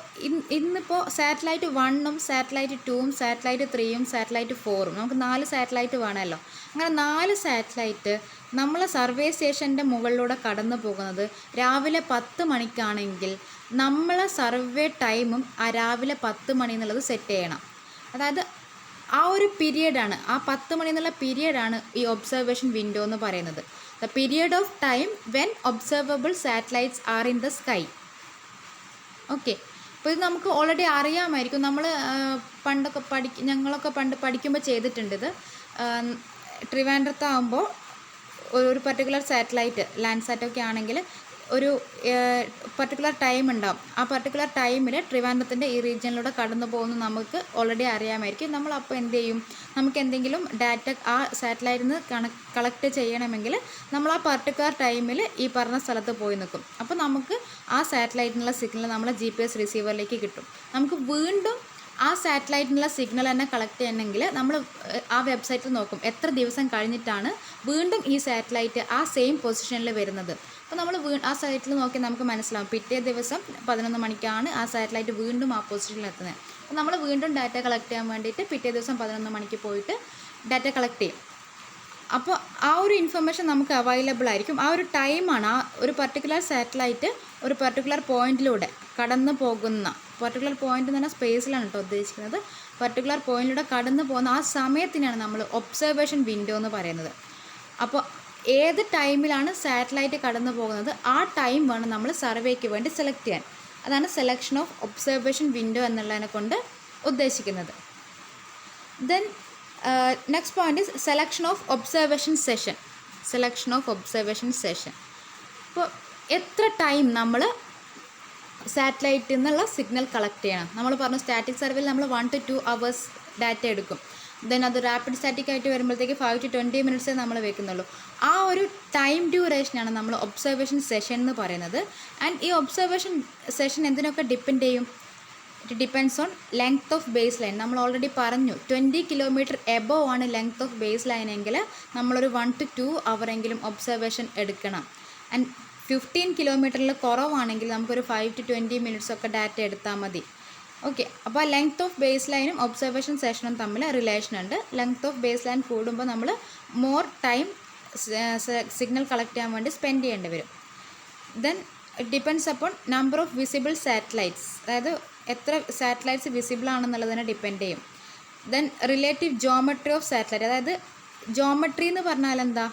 ഇന്നിപ്പോൾ സാറ്റലൈറ്റ് 1ഉം സാറ്റലൈറ്റ് 2ഉം സാറ്റലൈറ്റ് 3ഉം സാറ്റലൈറ്റ് 4ഉം നമുക്ക് 4 സാറ്റലൈറ്റ് വേണമല്ലോ. അങ്ങനെ 4 സാറ്റലൈറ്റ് നമ്മൾ സർവേ സ്റ്റേഷൻ്റെ മുകളിലൂടെ കടന്നു പോകുന്നത് രാവിലെ 10 മണിക്കാണെങ്കിൽ നമ്മളെ സർവേ ടൈമും ആ രാവിലെ 10 മണി എന്നുള്ളത് സെറ്റ് ചെയ്യണം. അതായത് ആ ഒരു പീരിയഡാണ്, ആ 10 മണി എന്നുള്ള പീരിയഡാണ് ഈ ഒബ്സർവേഷൻ വിൻഡോ എന്ന് പറയുന്നത്. The period of time when observable satellites are in the sky. Okay, അപ്പോൾ ഇത് നമുക്ക് ഓൾറെഡി അറിയാമായിരിക്കും. നമ്മൾ ഞങ്ങളൊക്കെ പണ്ട് പഠിക്കുമ്പോൾ ചെയ്തിട്ടുണ്ട് ഇത്. ട്രിവാൻഡ്രത്താകുമ്പോൾ ഒരു പർട്ടിക്കുലർ സാറ്റലൈറ്റ് ലാൻഡ്സാറ്റൊക്കെ ആണെങ്കിൽ ഒരു പർട്ടിക്കുലർ ടൈം ഉണ്ടാവും. ആ പർട്ടിക്കുലർ ടൈമിൽ ട്രിവാൻഡ്രത്തിൻ്റെ ഈ റീജിയനിലൂടെ കടന്നു പോകുന്ന നമുക്ക് ഓൾറെഡി അറിയാമായിരിക്കും. നമ്മളപ്പോൾ എന്ത് ചെയ്യും, നമുക്ക് എന്തെങ്കിലും ഡാറ്റ ആ സാറ്റലൈറ്റിൽ നിന്ന് കളക്ട് ചെയ്യണമെങ്കിൽ നമ്മൾ ആ പർട്ടിക്കുലർ ടൈമിൽ ഈ പറഞ്ഞ സ്ഥലത്ത് പോയി നിൽക്കും. അപ്പോൾ നമുക്ക് ആ സാറ്റലൈറ്റിനുള്ള സിഗ്നൽ നമ്മളെ GPS റിസീവറിലേക്ക് കിട്ടും. നമുക്ക് വീണ്ടും ആ സാറ്റലൈറ്റിനുള്ള സിഗ്നൽ തന്നെ കളക്ട് ചെയ്യണമെങ്കിൽ നമ്മൾ ആ വെബ്സൈറ്റിൽ നോക്കും എത്ര ദിവസം കഴിഞ്ഞിട്ടാണ് വീണ്ടും ഈ സാറ്റലൈറ്റ് ആ സെയിം പൊസിഷനിൽ വരുന്നത്. അപ്പോൾ നമ്മൾ ആ സൈറ്റിൽ നോക്കി നമുക്ക് മനസ്സിലാവും പിറ്റേ ദിവസം 11 മണിക്കാണ് ആ സാറ്റലൈറ്റ് വീണ്ടും ആ പൊസിഷനിൽ എത്തുന്നത്. അപ്പോൾ നമ്മൾ വീണ്ടും ഡാറ്റ കളക്ട് ചെയ്യാൻ വേണ്ടിയിട്ട് പിറ്റേ ദിവസം 11 മണിക്ക് പോയിട്ട് ഡാറ്റ കളക്ട് ചെയ്യും. അപ്പോൾ ആ ഒരു ഇൻഫർമേഷൻ നമുക്ക് അവൈലബിൾ ആയിരിക്കും. ആ ഒരു ടൈമാണ്, ആ ഒരു പർട്ടിക്കുലർ സാറ്റലൈറ്റ് ഒരു പർട്ടിക്കുലർ പോയിന്റിലൂടെ കടന്നു പോകുന്ന, പർട്ടിക്കുലർ പോയിന്റ് എന്ന് പറഞ്ഞാൽ സ്പേസിലാണ് കേട്ടോ ഉദ്ദേശിക്കുന്നത്, പർട്ടിക്കുലർ പോയിന്റിലൂടെ കടന്നു പോകുന്ന ആ സമയത്തിനാണ് നമ്മൾ ഒബ്സർവേഷൻ വിൻഡോ എന്ന് പറയുന്നത്. അപ്പോൾ ഏത് ടൈമിലാണ് സാറ്റലൈറ്റ് കടന്നു പോകുന്നത് ആ ടൈം വേണം നമ്മൾ സർവേക്ക് വേണ്ടി സെലക്ട് ചെയ്യാൻ. അതാണ് സെലക്ഷൻ ഓഫ് ഒബ്സർവേഷൻ വിൻഡോ എന്നുള്ളതിനെ കൊണ്ട് ഉദ്ദേശിക്കുന്നത്. Then next point is selection of observation session. Selection of observation session. ഇപ്പോൾ എത്ര ടൈം നമ്മൾ സാറ്റലൈറ്റിൽ നിന്നുള്ള സിഗ്നൽ കളക്ട് ചെയ്യണം. നമ്മൾ പറഞ്ഞു സ്റ്റാറ്റിക് സർവേയിൽ നമ്മൾ 1 to 2 hours ഡാറ്റ എടുക്കും. ദെൻ അത് റാപ്പിഡ് സ്റ്റാറ്റിക് ആയിട്ട് വരുമ്പോഴത്തേക്ക് 5 to 20 minutes നമ്മൾ വെക്കുന്നുള്ളൂ. ആ ഒരു ടൈം ഡ്യൂറേഷനാണ് നമ്മൾ ഒബ്സർവേഷൻ സെഷൻ എന്ന് പറയുന്നത്. ആൻഡ് ഈ ഒബ്സർവേഷൻ സെഷൻ എന്തിനൊക്കെ ഡിപ്പെൻഡ് ചെയ്യും? It depends on length of base line. നമ്മൾ ഓൾറെഡി പറഞ്ഞു 20 kilometer എബോവ് ആണ് ലെങ്ത് ഓഫ് ബേസ് ലൈൻ എങ്കിൽ നമ്മളൊരു 1 to 2 hour എങ്കിലും ഒബ്സർവേഷൻ എടുക്കണം. ആൻഡ് 15 kilometer കുറവാണെങ്കിൽ നമുക്കൊരു 5 to 20 minutes ഒക്കെ ഡാറ്റ എടുത്താൽ മതി. ഓക്കെ, അപ്പോൾ ലെങ്ത് ഓഫ് ബേസ് ലൈനും ഒബ്സർവേഷൻ സെഷനും തമ്മിൽ റിലേഷൻ ഉണ്ട്. ലെങ്ത് ഓഫ് ബേസ് ലൈൻ കൂടുമ്പോൾ നമ്മൾ മോർ ടൈം സിഗ്നൽ കളക്ട് ചെയ്യാൻ വേണ്ടി സ്പെൻഡ് ചെയ്യേണ്ടി വരും. Then it depends upon number of visible satellites, അതായത് എത്ര സാറ്റലൈറ്റ്സ് വിസിബിൾ ആണെന്നുള്ളതിനെ ഡിപ്പെൻഡ് ചെയ്യും. Then relative geometry of satellite, അതായത് ജോമെട്രി എന്ന് പറഞ്ഞാൽ എന്താ,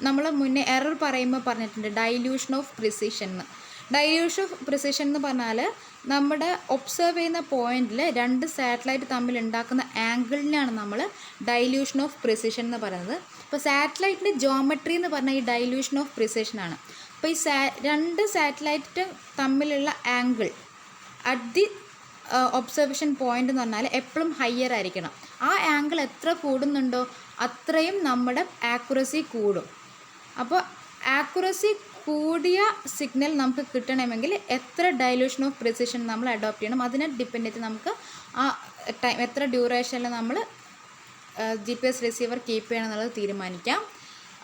നമ്മൾ മുന്നേ എറർ പറയുമ്പോൾ പറഞ്ഞിട്ടുണ്ട് ഡൈല്യൂഷൻ ഓഫ് പ്രിസിഷൻ എന്ന്. ഡൈല്യൂഷൻ ഓഫ് പ്രിസിഷൻ എന്ന് പറഞ്ഞാൽ നമ്മുടെ ഒബ്സർവ് ചെയ്യുന്ന പോയിന്റിൽ രണ്ട് സാറ്റലൈറ്റ് തമ്മിൽ ഉണ്ടാക്കുന്ന ആംഗിളിനാണ് നമ്മൾ ഡൈല്യൂഷൻ ഓഫ് പ്രിസിഷൻ എന്ന് പറയുന്നത്. അപ്പോൾ സാറ്റലൈറ്റിൻ്റെ ജോമെട്രി എന്ന് പറഞ്ഞാൽ ഈ ഡൈല്യൂഷൻ ഓഫ് പ്രിസിഷനാണ്. അപ്പോൾ ഈ രണ്ട് സാറ്റലൈറ്റ് തമ്മിലുള്ള angle at the observation point എന്ന് പറഞ്ഞാൽ എപ്പോഴും ഹയ്യർ ആയിരിക്കണം. ആ ആംഗിൾ എത്ര കൂടുന്നുണ്ടോ അത്രയും നമ്മുടെ ആക്യുറസി കൂടും. അപ്പോൾ ആക്യുറസി കൂടിയ സിഗ്നൽ നമുക്ക് കിട്ടണമെങ്കിൽ എത്ര ഡൈല്യൂഷൻ ഓഫ് പ്രിസിഷൻ നമ്മൾ അഡോപ്റ്റ് ചെയ്യണം, അതിനെ ഡിപ്പെൻഡ് ചെയ്ത് നമുക്ക് ആ ടൈം എത്ര ഡ്യൂറേഷനിൽ നമ്മൾ GPS റിസീവർ കീപ്പ് ചെയ്യണം എന്നുള്ളത് തീരുമാനിക്കാം.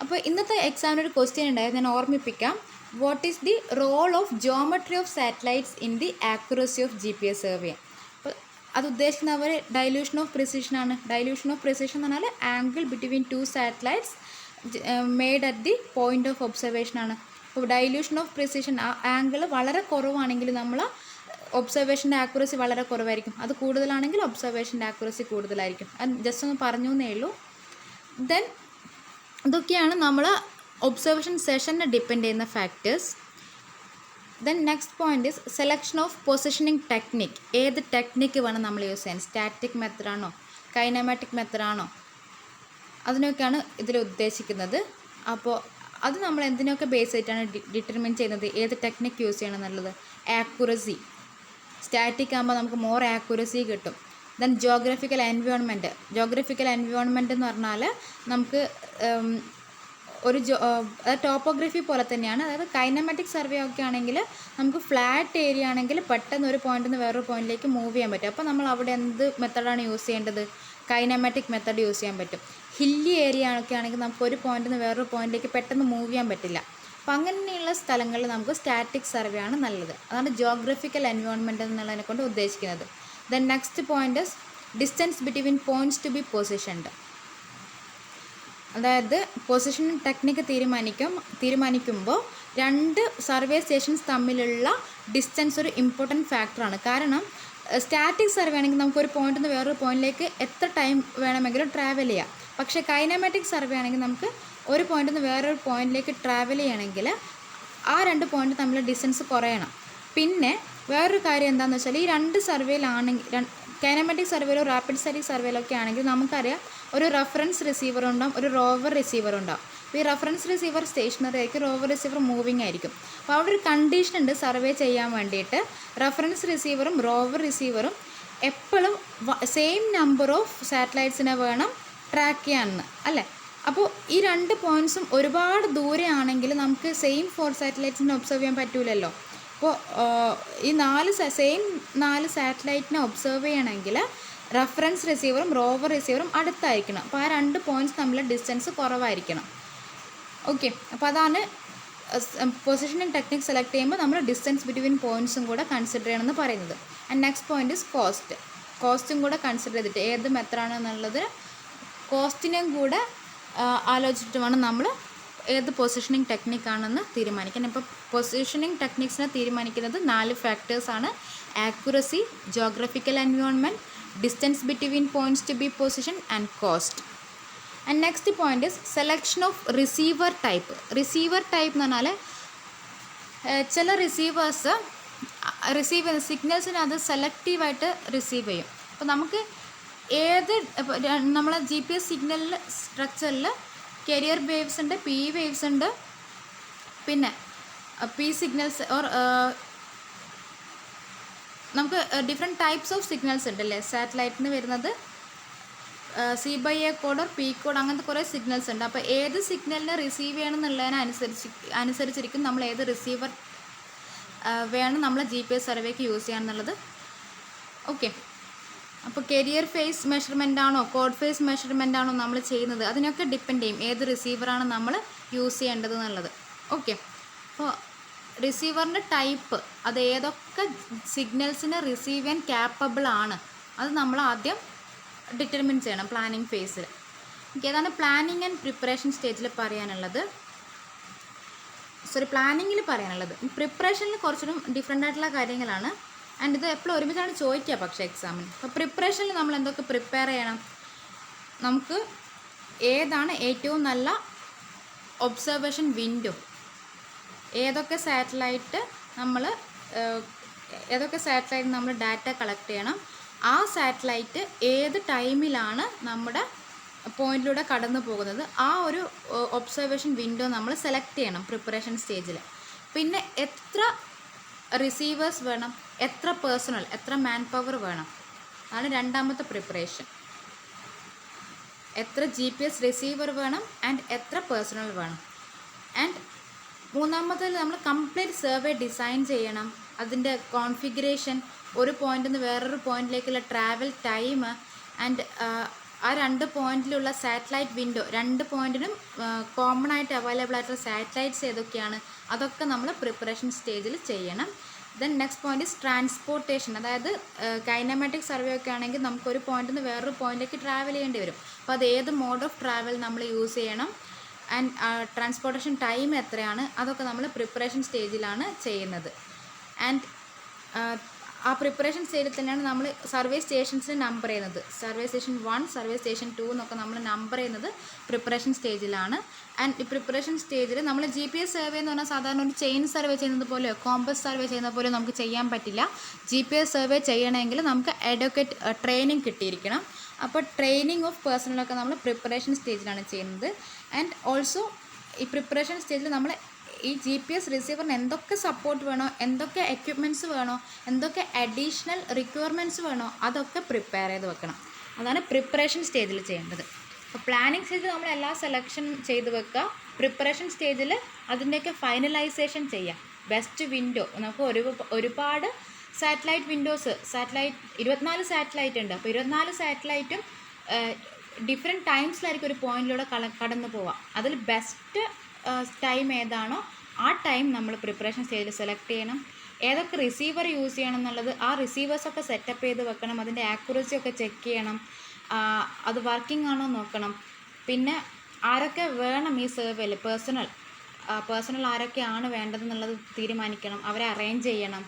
അപ്പോൾ ഇന്നത്തെ എക്സാമിനൊരു ക്വസ്റ്റ്യൻ ഉണ്ടായിരുന്നു, ഞാൻ ഓർമ്മിപ്പിക്കാം. What is the role of geometry of satellites in the accuracy of GPS survey? അപ്പോൾ അത് ഉദ്ദേശിക്കുന്നത് ഡൈല്യൂഷൻ ഓഫ് പ്രിസിഷനാണ്. ഡൈല്യൂഷൻ ഓഫ് പ്രിസിഷൻ എന്ന് പറഞ്ഞാൽ angle between two satellites made at the point of observation ആണ്. അപ്പോൾ ഡൈല്യൂഷൻ ഓഫ് പ്രിസിഷൻ ആ angle വളരെ കുറവാണെങ്കിൽ നമ്മൾ ഒബ്സർവേഷൻ്റെ ആക്യുറസി വളരെ കുറവായിരിക്കും, അത് കൂടുതലാണെങ്കിൽ ഒബ്സർവേഷൻ്റെ ആക്യുറസി കൂടുതലായിരിക്കും. അത് ജസ്റ്റ് ഒന്ന് പറഞ്ഞു എന്നേ ഉള്ളൂ. ദെൻ ഇതൊക്കെയാണ് നമ്മൾ ഒബ്സർവേഷൻ സെഷനെ ഡിപ്പെൻഡ് ചെയ്യുന്ന factors. Then next point is selection of positioning technique. ഏത് ടെക്നിക്ക് വേണം നമ്മൾ യൂസ് ചെയ്യാൻ, സ്റ്റാറ്റിക് മെത്തഡാണോ കൈനമാറ്റിക് മെത്തഡാണോ, അതിനൊക്കെയാണ് ഇതിൽ ഉദ്ദേശിക്കുന്നത്. അപ്പോൾ അത് നമ്മൾ എന്തിനൊക്കെ ബേസ് ചെയ്തിട്ടാണ് ഡിറ്റർമിൻ ചെയ്യുന്നത് ഏത് ടെക്നിക്ക് യൂസ് ചെയ്യണം എന്നുള്ളത്. ആക്യുറസി, സ്റ്റാറ്റിക് ആകുമ്പോൾ നമുക്ക് മോർ ആക്യുറസി കിട്ടും. Then geographical environment. Geographical environment എന്ന് പറഞ്ഞാൽ നമുക്ക് ഒരു ടോപ്പോഗ്രഫി പോലെ തന്നെയാണ്. അതായത് കൈനമാറ്റിക് സർവേ ഒക്കെ ആണെങ്കിൽ നമുക്ക് ഫ്ലാറ്റ് ഏരിയ ആണെങ്കിൽ പെട്ടെന്ന് ഒരു പോയിന്റിൽ നിന്ന് വേറൊരു പോയിന്റിലേക്ക് മൂവ് ചെയ്യാൻ പറ്റും. അപ്പോൾ നമ്മൾ അവിടെ എന്ത് മെത്തഡാണ് യൂസ് ചെയ്യേണ്ടത്, കൈനമാറ്റിക് മെത്തഡ് യൂസ് ചെയ്യാൻ പറ്റും. ഹില്ലി ഏരിയ ഒക്കെ ആണെങ്കിൽ നമുക്ക് ഒരു പോയിന്റിൽ നിന്ന് വേറൊരു പോയിന്റിലേക്ക് പെട്ടെന്ന് മൂവ് ചെയ്യാൻ പറ്റില്ല. അപ്പം അങ്ങനെയുള്ള സ്ഥലങ്ങളിൽ നമുക്ക് സ്റ്റാറ്റിക് സർവേ ആണ് നല്ലത്. അതാണ് ജോഗ്രഫിക്കൽ എൻവയോൺമെൻറ്റ് എന്നുള്ളതിനെ കൊണ്ട് ഉദ്ദേശിക്കുന്നത്. Then next point is distance between points to be positioned. അതായത് പൊസിഷനിങ് ടെക്നിക്ക് തീരുമാനിക്കുമ്പോൾ രണ്ട് സർവേ സ്റ്റേഷൻസ് തമ്മിലുള്ള ഡിസ്റ്റൻസ് ഒരു ഇമ്പോർട്ടൻറ്റ് ഫാക്ടറാണ്. കാരണം സ്റ്റാറ്റിക് സർവേ ആണെങ്കിൽ നമുക്കൊരു പോയിന്റിൽ നിന്ന് വേറൊരു പോയിന്റിലേക്ക് എത്ര ടൈം വേണമെങ്കിലും ട്രാവൽ ചെയ്യാം. പക്ഷേ കൈനമാറ്റിക് സർവേ ആണെങ്കിൽ നമുക്ക് ഒരു പോയിന്റിൽ നിന്ന് വേറൊരു പോയിന്റിലേക്ക് ട്രാവൽ ചെയ്യണമെങ്കിൽ ആ രണ്ട് പോയിന്റ് തമ്മിൽ ഡിസ്റ്റൻസ് കുറയണം. പിന്നെ വേറൊരു കാര്യം എന്താണെന്ന് വെച്ചാൽ ഈ രണ്ട് സർവേയിലാണെങ്കിൽ കൈനമാറ്റിക് സർവേയിലോ റാപ്പിഡ് സ്റ്റാറ്റിക് സർവേയിലൊക്കെ ആണെങ്കിൽ നമുക്കറിയാം ഒരു റഫറൻസ് റിസീവർ ഉണ്ടാവും, ഒരു റോവർ റിസീവർ ഉണ്ടാവും. അപ്പോൾ ഈ റഫറൻസ് റിസീവർ സ്റ്റേഷനറി ആയിരിക്കും, റോവർ റിസീവർ മൂവിങ് ആയിരിക്കും. അപ്പോൾ അവിടെ ഒരു കണ്ടീഷൻ ഉണ്ട് സർവേ ചെയ്യാൻ വേണ്ടിയിട്ട്, റഫറൻസ് റിസീവറും റോവർ റിസീവറും എപ്പോഴും സെയിം നമ്പർ ഓഫ് സാറ്റലൈറ്റ്സിനെ വേണം ട്രാക്ക് ചെയ്യാമെന്ന് അല്ലേ. അപ്പോൾ ഈ രണ്ട് പോയിൻറ്റ്സും ഒരുപാട് ദൂരെ ആണെങ്കിൽ നമുക്ക് സെയിം 4 സാറ്റലൈറ്റ്സിനെ ഒബ്സർവ് ചെയ്യാൻ പറ്റില്ലല്ലോ. അപ്പോൾ ഈ സെയിം 4 സാറ്റലൈറ്റിനെ ഒബ്സർവ് ചെയ്യണമെങ്കിൽ റഫറൻസ് റിസീവറും റോവർ റിസീവറും അടുത്തായിരിക്കണം. അപ്പോൾ ആ രണ്ട് പോയിൻറ്റ്സ് തമ്മിലുള്ള ഡിസ്റ്റൻസ് കുറവായിരിക്കണം. ഓക്കെ, അപ്പോൾ അതാണ് പൊസിഷനിങ് ടെക്നിക് സെലക്ട് ചെയ്യുമ്പോൾ നമ്മൾ ഡിസ്റ്റൻസ് ബിറ്റ്വീൻ പോയിൻറ്റ്സും കൂടെ കൺസിഡർ ചെയ്യണമെന്ന് പറയുന്നത്. And next point is cost. കോസ്റ്റും കൂടെ കൺസിഡർ ചെയ്തിട്ട് ഏത് മെത്തഡാണെന്നുള്ളത് കോസ്റ്റിനെയും കൂടെ ആലോചിച്ചിട്ട് വേണം നമ്മൾ ഏത് പൊസിഷനിങ് ടെക്നിക്കാണെന്ന് തീരുമാനിക്കാൻ. ഇപ്പോൾ പൊസിഷനിങ് ടെക്നിക്സിനെ തീരുമാനിക്കുന്നത് 4 ഫാക്ടേഴ്സാണ്: accuracy, geographical environment, distance between points to be position and cost. And next point is selection of receiver type. Receiver type എന്ന് പറഞ്ഞാൽ ചില റിസീവേഴ്സ് റിസീവ് ചെയ്യുന്ന സിഗ്നൽസിനെ അത് സെലക്റ്റീവായിട്ട് റിസീവ് ചെയ്യും. അപ്പോൾ നമുക്ക് നമ്മളെ GPS സിഗ്നലിൽ സ്ട്രക്ചറിൽ കരിയർ വേവ്സ് ഉണ്ട്, P വേവ്സ് ഉണ്ട്, പിന്നെ P സിഗ്നൽസ് ഓർ നമുക്ക് ഡിഫറെൻറ്റ് ടൈപ്സ് ഓഫ് സിഗ്നൽസ് ഉണ്ട് അല്ലേ. സാറ്റലൈറ്റിന് വരുന്നത് C/A code or P code, അങ്ങനത്തെ കുറേ സിഗ്നൽസ് ഉണ്ട്. അപ്പോൾ ഏത് സിഗ്നലിനെ റിസീവ് ചെയ്യണം എന്നുള്ളതിനനുസരിച്ചിരിക്കും നമ്മൾ ഏത് റിസീവർ വേണം നമ്മൾ GPS സർവേക്ക് യൂസ് ചെയ്യാന്നുള്ളത്. ഓക്കെ, അപ്പോൾ കരിയർ ഫേസ് മെഷർമെൻ്റ് ആണോ കോഡ് ഫേസ് മെഷർമെൻ്റ് ആണോ നമ്മൾ ചെയ്യുന്നത്, അതിനൊക്കെ ഡിപ്പെൻഡ് ചെയ്യും ഏത് റിസീവറാണ് നമ്മൾ യൂസ് ചെയ്യേണ്ടത് എന്നുള്ളത്. ഓക്കെ, അപ്പോൾ റിസീവറിൻ്റെ ടൈപ്പ്, അത് ഏതൊക്കെ സിഗ്നൽസിനെ റിസീവ് ചെയ്യാൻ ക്യാപ്പബിൾ ആണ്, അത് നമ്മൾ ആദ്യം ഡിറ്റർമിൻ ചെയ്യണം പ്ലാനിങ് ഫേസിൽ. ഓക്കെ, അതാണ് പ്ലാനിങ് ആൻഡ് പ്രിപ്പറേഷൻ സ്റ്റേജിൽ പറയാനുള്ളത്. പ്ലാനിങ്ങിൽ പറയാനുള്ളത്. പ്രിപ്പറേഷനിൽ കുറച്ചുകൂടി ഡിഫറെൻ്റ് ആയിട്ടുള്ള കാര്യങ്ങളാണ്. ആൻഡ് ഇത് എപ്പോഴും ഒരുമിച്ചാണ് ചോദിക്കുക പക്ഷേ എക്സാമിന്. അപ്പോൾ പ്രിപ്പറേഷനിൽ നമ്മൾ എന്തൊക്കെ പ്രിപ്പയർ ചെയ്യണം, നമുക്ക് ഏതാണ് ഏറ്റവും നല്ല ഒബ്സർവേഷൻ വിൻഡോ, ഏതൊക്കെ സാറ്റലൈറ്റ് നമ്മൾ ഡാറ്റ കളക്ട് ചെയ്യണം, ആ സാറ്റലൈറ്റ് ഏത് ടൈമിലാണ് നമ്മുടെ പോയിന്റിലൂടെ കടന്നു പോകുന്നത്, ആ ഒരു ഒബ്സർവേഷൻ വിൻഡോ നമ്മൾ സെലക്ട് ചെയ്യണം പ്രിപ്പറേഷൻ സ്റ്റേജിൽ. പിന്നെ എത്ര റിസീവേഴ്സ് വേണം, എത്ര പേഴ്സണൽ, എത്ര മാൻ പവർ വേണം, അതാണ് രണ്ടാമത്തെ പ്രിപ്പറേഷൻ. എത്ര GPS റിസീവർ വേണം ആൻഡ് എത്ര പേഴ്സണൽ വേണം. ആൻഡ് മൂന്നാമത്തേൽ നമ്മൾ കംപ്ലീറ്റ് സർവേ ഡിസൈൻ ചെയ്യണം, അതിൻ്റെ കോൺഫിഗറേഷൻ, ഒരു പോയിന്റിൽ നിന്ന് വേറൊരു പോയിന്റിലേക്കുള്ള ട്രാവൽ ടൈം ആൻഡ് ആ 2 പോയിന്റിലുള്ള സാറ്റലൈറ്റ് വിൻഡോ, 2 പോയിന്റിനും കോമൺ ആയിട്ട് അവൈലബിൾ ആയിട്ടുള്ള സാറ്റലൈറ്റ്സ് ഏതൊക്കെയാണ്, അതൊക്കെ നമ്മൾ പ്രിപ്പറേഷൻ സ്റ്റേജിൽ ചെയ്യണം. Then next point is transportation. അതായത് കൈനമാറ്റിക് സർവേ ഒക്കെ ആണെങ്കിൽ നമുക്ക് ഒരു പോയിന്റിൽ നിന്ന് വേറൊരു പോയിന്റിലേക്ക് ട്രാവൽ ചെയ്യേണ്ടി വരും. അപ്പോൾ അത് ഏത് മോഡ് ഓഫ് ട്രാവൽ നമ്മൾ യൂസ് ചെയ്യണം ആൻഡ് ട്രാൻസ്പോർട്ടേഷൻ ടൈം എത്രയാണ്, അതൊക്കെ നമ്മൾ പ്രിപ്പറേഷൻ സ്റ്റേജിലാണ് ചെയ്യുന്നത്. ആൻഡ് ആ പ്രിപ്പറേഷൻ സ്റ്റേജിൽ തന്നെയാണ് നമ്മൾ സർവേ സ്റ്റേഷൻസിന് നമ്പർ ചെയ്യുന്നത്. സർവേ സ്റ്റേഷൻ 1, സർവേ സ്റ്റേഷൻ 2 എന്നൊക്കെ നമ്മൾ നമ്പർ ചെയ്യുന്നത് പ്രിപ്പറേഷൻ സ്റ്റേജിലാണ്. ആൻഡ് ഈ പ്രിപ്പറേഷൻ സ്റ്റേജിൽ നമ്മൾ GPS സർവേ എന്ന് പറഞ്ഞാൽ സാധാരണ ഒരു ചെയിൻ സർവേ ചെയ്യുന്നത് പോലെയോ കോമ്പസ് സർവേ ചെയ്യുന്ന പോലെയോ നമുക്ക് ചെയ്യാൻ പറ്റില്ല. GPS സർവേ ചെയ്യണമെങ്കിൽ നമുക്ക് അഡ്വക്കേറ്റ് ട്രെയിനിങ് കിട്ടിയിരിക്കണം. അപ്പോൾ ട്രെയിനിങ് ഓഫ് പേഴ്സണലൊക്കെ നമ്മൾ പ്രിപ്പറേഷൻ സ്റ്റേജിലാണ് ചെയ്യുന്നത്. ആൻഡ് ഓൾസോ ഈ പ്രിപ്പറേഷൻ സ്റ്റേജിൽ നമ്മൾ ഈ GPS റിസീവറിന് എന്തൊക്കെ സപ്പോർട്ട് വേണോ, എന്തൊക്കെ എക്യുപ്മെൻറ്റ്സ് വേണോ, എന്തൊക്കെ അഡീഷണൽ റിക്വയർമെൻറ്റ്സ് വേണോ, അതൊക്കെ പ്രിപ്പയർ ചെയ്ത് വെക്കണം. അതാണ് പ്രിപ്പറേഷൻ സ്റ്റേജിൽ ചെയ്യേണ്ടത്. അപ്പോൾ പ്ലാനിങ് സ്റ്റേജിൽ നമ്മൾ എല്ലാ സെലക്ഷൻ ചെയ്ത് വെക്കുക. പ്രിപ്പറേഷൻ സ്റ്റേജിൽ അതിൻ്റെയൊക്കെ ഫൈനലൈസേഷൻ ചെയ്യാം. ബെസ്റ്റ് വിൻഡോ, നമുക്ക് ഒരുപാട് സാറ്റലൈറ്റ് വിൻഡോസ്, 24 സാറ്റലൈറ്റ് ഉണ്ട്. അപ്പോൾ 24 സാറ്റലൈറ്റും ഡിഫറെൻറ്റ് ടൈംസിലായിരിക്കും ഒരു പോയിന്റിലൂടെ കടന്നു പോവാം. അതിൽ ബെസ്റ്റ് ടൈം ഏതാണോ ആ ടൈം നമ്മൾ പ്രിപ്പറേഷൻ സ്റ്റേജിൽ സെലക്ട് ചെയ്യണം. ഏതൊക്കെ റിസീവർ യൂസ് ചെയ്യണം എന്നുള്ളത്, ആ റിസീവേഴ്സൊക്കെ സെറ്റപ്പ് ചെയ്ത് വെക്കണം. അതിൻ്റെ ആക്യുറസി ഒക്കെ ചെക്ക് ചെയ്യണം, അത് വർക്കിംഗ് ആണോ നോക്കണം. പിന്നെ ആരൊക്കെ വേണം ഈ സർവേയിൽ, പേഴ്സണൽ ആരൊക്കെയാണ് വേണ്ടതെന്നുള്ളത് തീരുമാനിക്കണം, അവരെ അറേഞ്ച് ചെയ്യണം.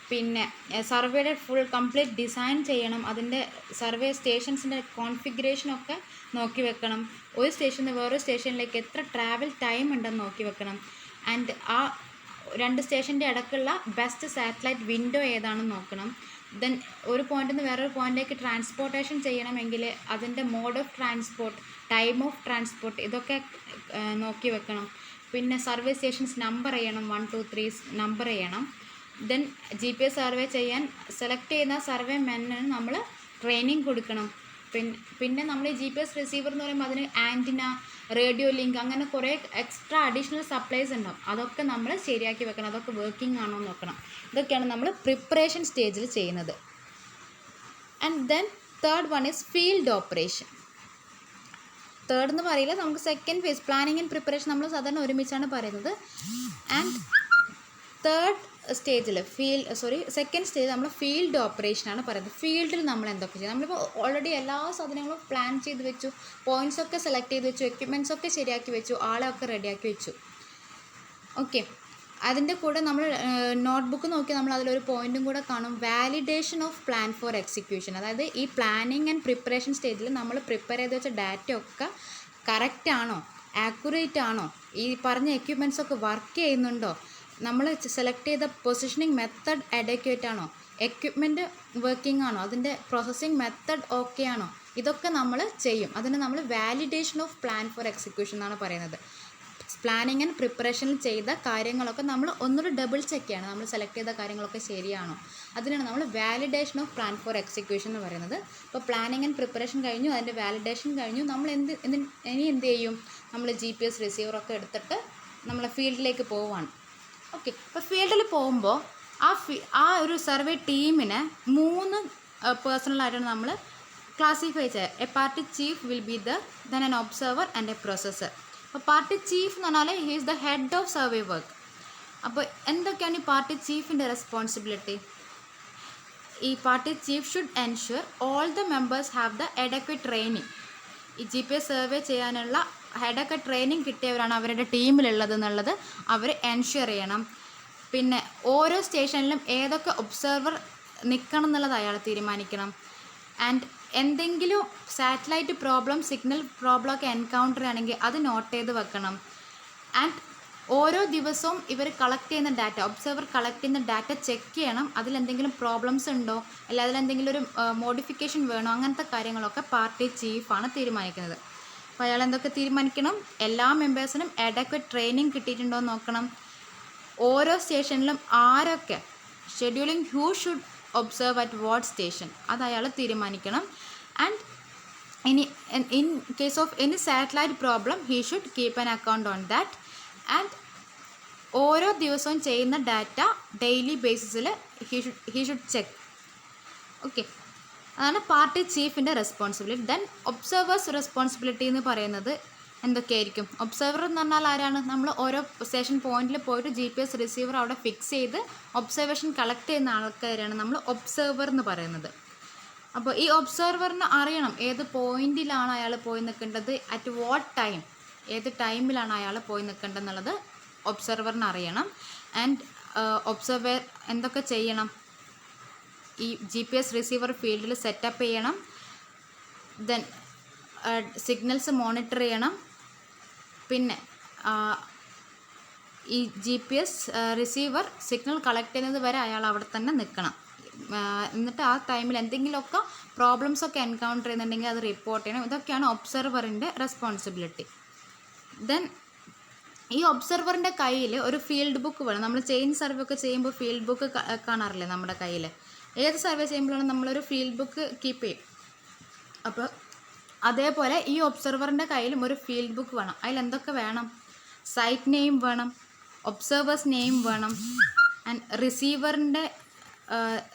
പിന്നെ സർവേയുടെ ഫുൾ കംപ്ലീറ്റ് ഡിസൈൻ ചെയ്യണം. അതിൻ്റെ സർവേ സ്റ്റേഷൻസിൻ്റെ കോൺഫിഗറേഷനൊക്കെ നോക്കി വെക്കണം. ഒരു സ്റ്റേഷനിൽ നിന്ന് വേറൊരു സ്റ്റേഷനിലേക്ക് എത്ര ട്രാവൽ ടൈം ഉണ്ടെന്ന് നോക്കി വെക്കണം. ആൻഡ് ആ 2 സ്റ്റേഷൻ്റെ ഇടയ്ക്കുള്ള ബെസ്റ്റ് സാറ്റലൈറ്റ് വിൻഡോ ഏതാണെന്ന് നോക്കണം. ദെൻ ഒരു പോയിന്റിൽ നിന്ന് വേറൊരു പോയിന്റിലേക്ക് ട്രാൻസ്പോർട്ടേഷൻ ചെയ്യണമെങ്കിൽ അതിൻ്റെ mode of transport, time of transport, ഇതൊക്കെ നോക്കി വെക്കണം. പിന്നെ സർവേ സ്റ്റേഷൻസ് നമ്പർ ചെയ്യണം, 1, 2, 3 നമ്പർ ചെയ്യണം. ദെൻ GPS സർവേ ചെയ്യാൻ സെലക്ട് ചെയ്യുന്ന സർവേ മെന്നിന് നമ്മൾ ട്രെയിനിങ് കൊടുക്കണം. പിന്നെ നമ്മൾ ഈ GPS റിസീവർ എന്ന് പറയുമ്പോൾ അതിന് ആൻറ്റിന, റേഡിയോ ലിങ്ക്, അങ്ങനെ കുറേ എക്സ്ട്രാ അഡീഷണൽ സപ്ലൈസ് ഉണ്ടാവും. അതൊക്കെ നമ്മൾ ശരിയാക്കി വെക്കണം, അതൊക്കെ വർക്കിംഗ് ആണോ എന്ന് നോക്കണം. ഇതൊക്കെയാണ് നമ്മൾ പ്രിപ്പറേഷൻ സ്റ്റേജിൽ ചെയ്യുന്നത്. And then third one is field operation. Third എന്ന് പറയില്ല, നമുക്ക് second phase planning and preparation നമ്മൾ സാധാരണ ഒരുമിച്ചാണ് പറയുന്നത്. ആൻഡ് തേർഡ് സ്റ്റേജിൽ സെക്കൻഡ് സ്റ്റേജ് നമ്മൾ ഫീൽഡ് ഓപ്പറേഷനാണ് പറയുന്നത്. ഫീൽഡിൽ നമ്മൾ എന്തൊക്കെ ചെയ്യും, നമ്മളിപ്പോൾ ഓൾറെഡി എല്ലാ സാധനങ്ങളും പ്ലാൻ ചെയ്ത് വെച്ചു, പോയിൻറ്റ്സൊക്കെ സെലക്ട് ചെയ്ത് വെച്ചു, എക്യുപ്മെൻറ്റ്സൊക്കെ ശരിയാക്കി വെച്ചു, ആളെയൊക്കെ റെഡിയാക്കി വെച്ചു. ഓക്കെ, അതിൻ്റെ കൂടെ നമ്മൾ നോട്ട്ബുക്ക് നോക്കി നമ്മൾ അതിലൊരു പോയിൻറ്റും കൂടെ കാണും, validation of plan for execution. അതായത് ഈ പ്ലാനിങ് ആൻഡ് പ്രിപ്പറേഷൻ സ്റ്റേജിൽ നമ്മൾ പ്രിപ്പയർ ചെയ്ത് വെച്ച ഡാറ്റയൊക്കെ കറക്റ്റ് ആണോ, ആക്യുറേറ്റ് ആണോ, ഈ പറഞ്ഞ എക്യുപ്മെൻറ്റ്സൊക്കെ വർക്ക് ചെയ്യുന്നുണ്ടോ, നമ്മൾ സെലക്ട് ചെയ്ത പൊസിഷനിങ് മെത്തഡ് അഡക്വേറ്റ് ആണോ, എക്യുപ്മെൻറ്റ് വർക്കിംഗ് ആണോ, അതിൻ്റെ പ്രോസസ്സിങ് മെത്തഡ് ഓക്കെ ആണോ, ഇതൊക്കെ നമ്മൾ ചെയ്യും. അതിന് നമ്മൾ validation of plan for execution എന്നാണ് പറയുന്നത്. പ്ലാനിങ് ആൻഡ് പ്രിപ്പറേഷനിൽ ചെയ്ത കാര്യങ്ങളൊക്കെ നമ്മൾ ഒന്നുകൂടി ഡബിൾ ചെക്ക് ചെയ്യണം, നമ്മൾ സെലക്ട് ചെയ്ത കാര്യങ്ങളൊക്കെ ശരിയാണോ. അതിനാണ് നമ്മൾ validation of plan for execution എന്ന് പറയുന്നത്. അപ്പോൾ പ്ലാനിങ് ആൻഡ് പ്രിപ്പറേഷൻ കഴിഞ്ഞു, അതിൻ്റെ വാലിഡേഷൻ കഴിഞ്ഞു, നമ്മൾ ഇനി എന്ത് ചെയ്യും, നമ്മൾ GPS റിസീവറൊക്കെ എടുത്തിട്ട് നമ്മൾ ഫീൽഡിലേക്ക് പോവുകയാണ്. ഓക്കെ, അപ്പോൾ ഫീൽഡിൽ പോകുമ്പോൾ ആ ഒരു സർവേ ടീമിനെ 3 പേഴ്സണലായിട്ടാണ് നമ്മൾ ക്ലാസിഫൈ ചെയ്യുക. A party chief will be then an observer and A processor. അപ്പോൾ പാർട്ടി ചീഫ് എന്ന് പറഞ്ഞാൽ he is the head of survey work. അപ്പോൾ എന്തൊക്കെയാണ് ഈ പാർട്ടി ചീഫിൻ്റെ റെസ്പോൺസിബിലിറ്റി? ഈ party chief should ensure all the members have the adequate training. ഈ GPS survey ചെയ്യാനുള്ള ഹെഡൊക്കെ ട്രെയിനിങ് കിട്ടിയവരാണ് അവരുടെ ടീമിലുള്ളത് എന്നുള്ളത് അവർ എൻഷുർ ചെയ്യണം. പിന്നെ ഓരോ സ്റ്റേഷനിലും ഏതൊക്കെ ഒബ്സർവർ നിൽക്കണം എന്നുള്ളത് അയാൾ തീരുമാനിക്കണം. ആൻഡ് എന്തെങ്കിലും സാറ്റലൈറ്റ് പ്രോബ്ലം, സിഗ്നൽ പ്രോബ്ലം ഒക്കെ എൻകൗണ്ടർ ആണെങ്കിൽ അത് നോട്ട് ചെയ്ത് വെക്കണം. ആൻഡ് ഓരോ ദിവസവും ഇവർ കളക്ട് ചെയ്യുന്ന ഡാറ്റ, ഒബ്സർവർ കളക്ട് ചെയ്യുന്ന ഡാറ്റ ചെക്ക് ചെയ്യണം. അതിലെന്തെങ്കിലും പ്രോബ്ലംസ് ഉണ്ടോ, അല്ല അതിലെന്തെങ്കിലും ഒരു മോഡിഫിക്കേഷൻ വേണോ, അങ്ങനത്തെ കാര്യങ്ങളൊക്കെ പാർട്ടി ചീഫാണ് തീരുമാനിക്കുന്നത്. അപ്പോൾ അയാൾ എന്തൊക്കെ തീരുമാനിക്കണം? എല്ലാ മെമ്പേഴ്സിനും അഡക്വറ്റ് ട്രെയിനിങ് കിട്ടിയിട്ടുണ്ടോ എന്ന് നോക്കണം. ഓരോ സ്റ്റേഷനിലും ആരൊക്കെ, scheduling who should observe at what station, അത് അയാൾ തീരുമാനിക്കണം. And in case of any satellite problem he should keep an account on that. And ഓരോ ദിവസവും ചെയ്യുന്ന ഡാറ്റ ഡെയിലി ബേസിസിൽ ഹീ ഷുഡ് ചെക്ക്. ഓക്കെ, അതാണ് പാർട്ടി ചീഫിൻ്റെ റെസ്പോൺസിബിലിറ്റി. ദെൻ ഒബ്സർവേഴ്സ് റെസ്പോൺസിബിലിറ്റി എന്ന് പറയുന്നത് എന്തൊക്കെയായിരിക്കും? ഒബ്സർവർ എന്ന് പറഞ്ഞാൽ ആരാണ്? നമ്മൾ ഓരോ സ്റ്റേഷൻ പോയിന്റിൽ പോയിട്ട് GPS റിസീവർ അവിടെ ഫിക്സ് ചെയ്ത് ഒബ്സർവേഷൻ കളക്ട് ചെയ്യുന്ന ആൾക്കാരാണ് നമ്മൾ ഒബ്സർവർ എന്ന് പറയുന്നത്. അപ്പോൾ ഈ ഒബ്സർവറിന് അറിയണം ഏത് പോയിന്റിലാണ് അയാൾ പോയി നിൽക്കേണ്ടത്, അറ്റ് വാട്ട് ടൈം, ഏത് ടൈമിലാണ് അയാൾ പോയി നിൽക്കേണ്ടത് എന്നുള്ളത് ഒബ്സർവറിന് അറിയണം. ആൻഡ് ഒബ്സർവർ എന്തൊക്കെ ചെയ്യണം? ഈ GPS റിസീവർ ഫീൽഡിൽ സെറ്റപ്പ് ചെയ്യണം. ദെൻ സിഗ്നൽസ് മോണിറ്റർ ചെയ്യണം. പിന്നെ ഈ GPS റിസീവർ സിഗ്നൽ കളക്ട് ചെയ്യുന്നത് വരെ അയാൾ അവിടെ തന്നെ നിൽക്കണം. എന്നിട്ട് ആ ടൈമിൽ എന്തെങ്കിലുമൊക്കെ പ്രോബ്ലംസൊക്കെ എൻകൗണ്ടർ ചെയ്യുന്നുണ്ടെങ്കിൽ അത് റിപ്പോർട്ട് ചെയ്യണം. ഇതൊക്കെയാണ് ഒബ്സർവറിൻ്റെ റെസ്പോൺസിബിലിറ്റി. ദെൻ ഈ ഒബ്സർവറിൻ്റെ കയ്യിൽ ഒരു ഫീൽഡ് ബുക്ക് വേണം. നമ്മൾ ചെയിൻ സർവേ ഒക്കെ ചെയ്യുമ്പോൾ ഫീൽഡ് ബുക്ക് കാണാറില്ലേ നമ്മുടെ കയ്യിൽ? ഏത് സർവേ ചെയ്യുമ്പോഴാണ് നമ്മളൊരു ഫീൽഡ് ബുക്ക് കീപ്പ് ചെയ്യും. അപ്പോൾ അതേപോലെ ഈ ഒബ്സർവറിൻ്റെ കയ്യിലും ഒരു ഫീൽഡ് ബുക്ക് വേണം. അതിൽ എന്തൊക്കെ വേണം? സൈറ്റ് നെയിം വേണം, ഒബ്സർവേഴ്സ് നെയിം വേണം, ആൻഡ്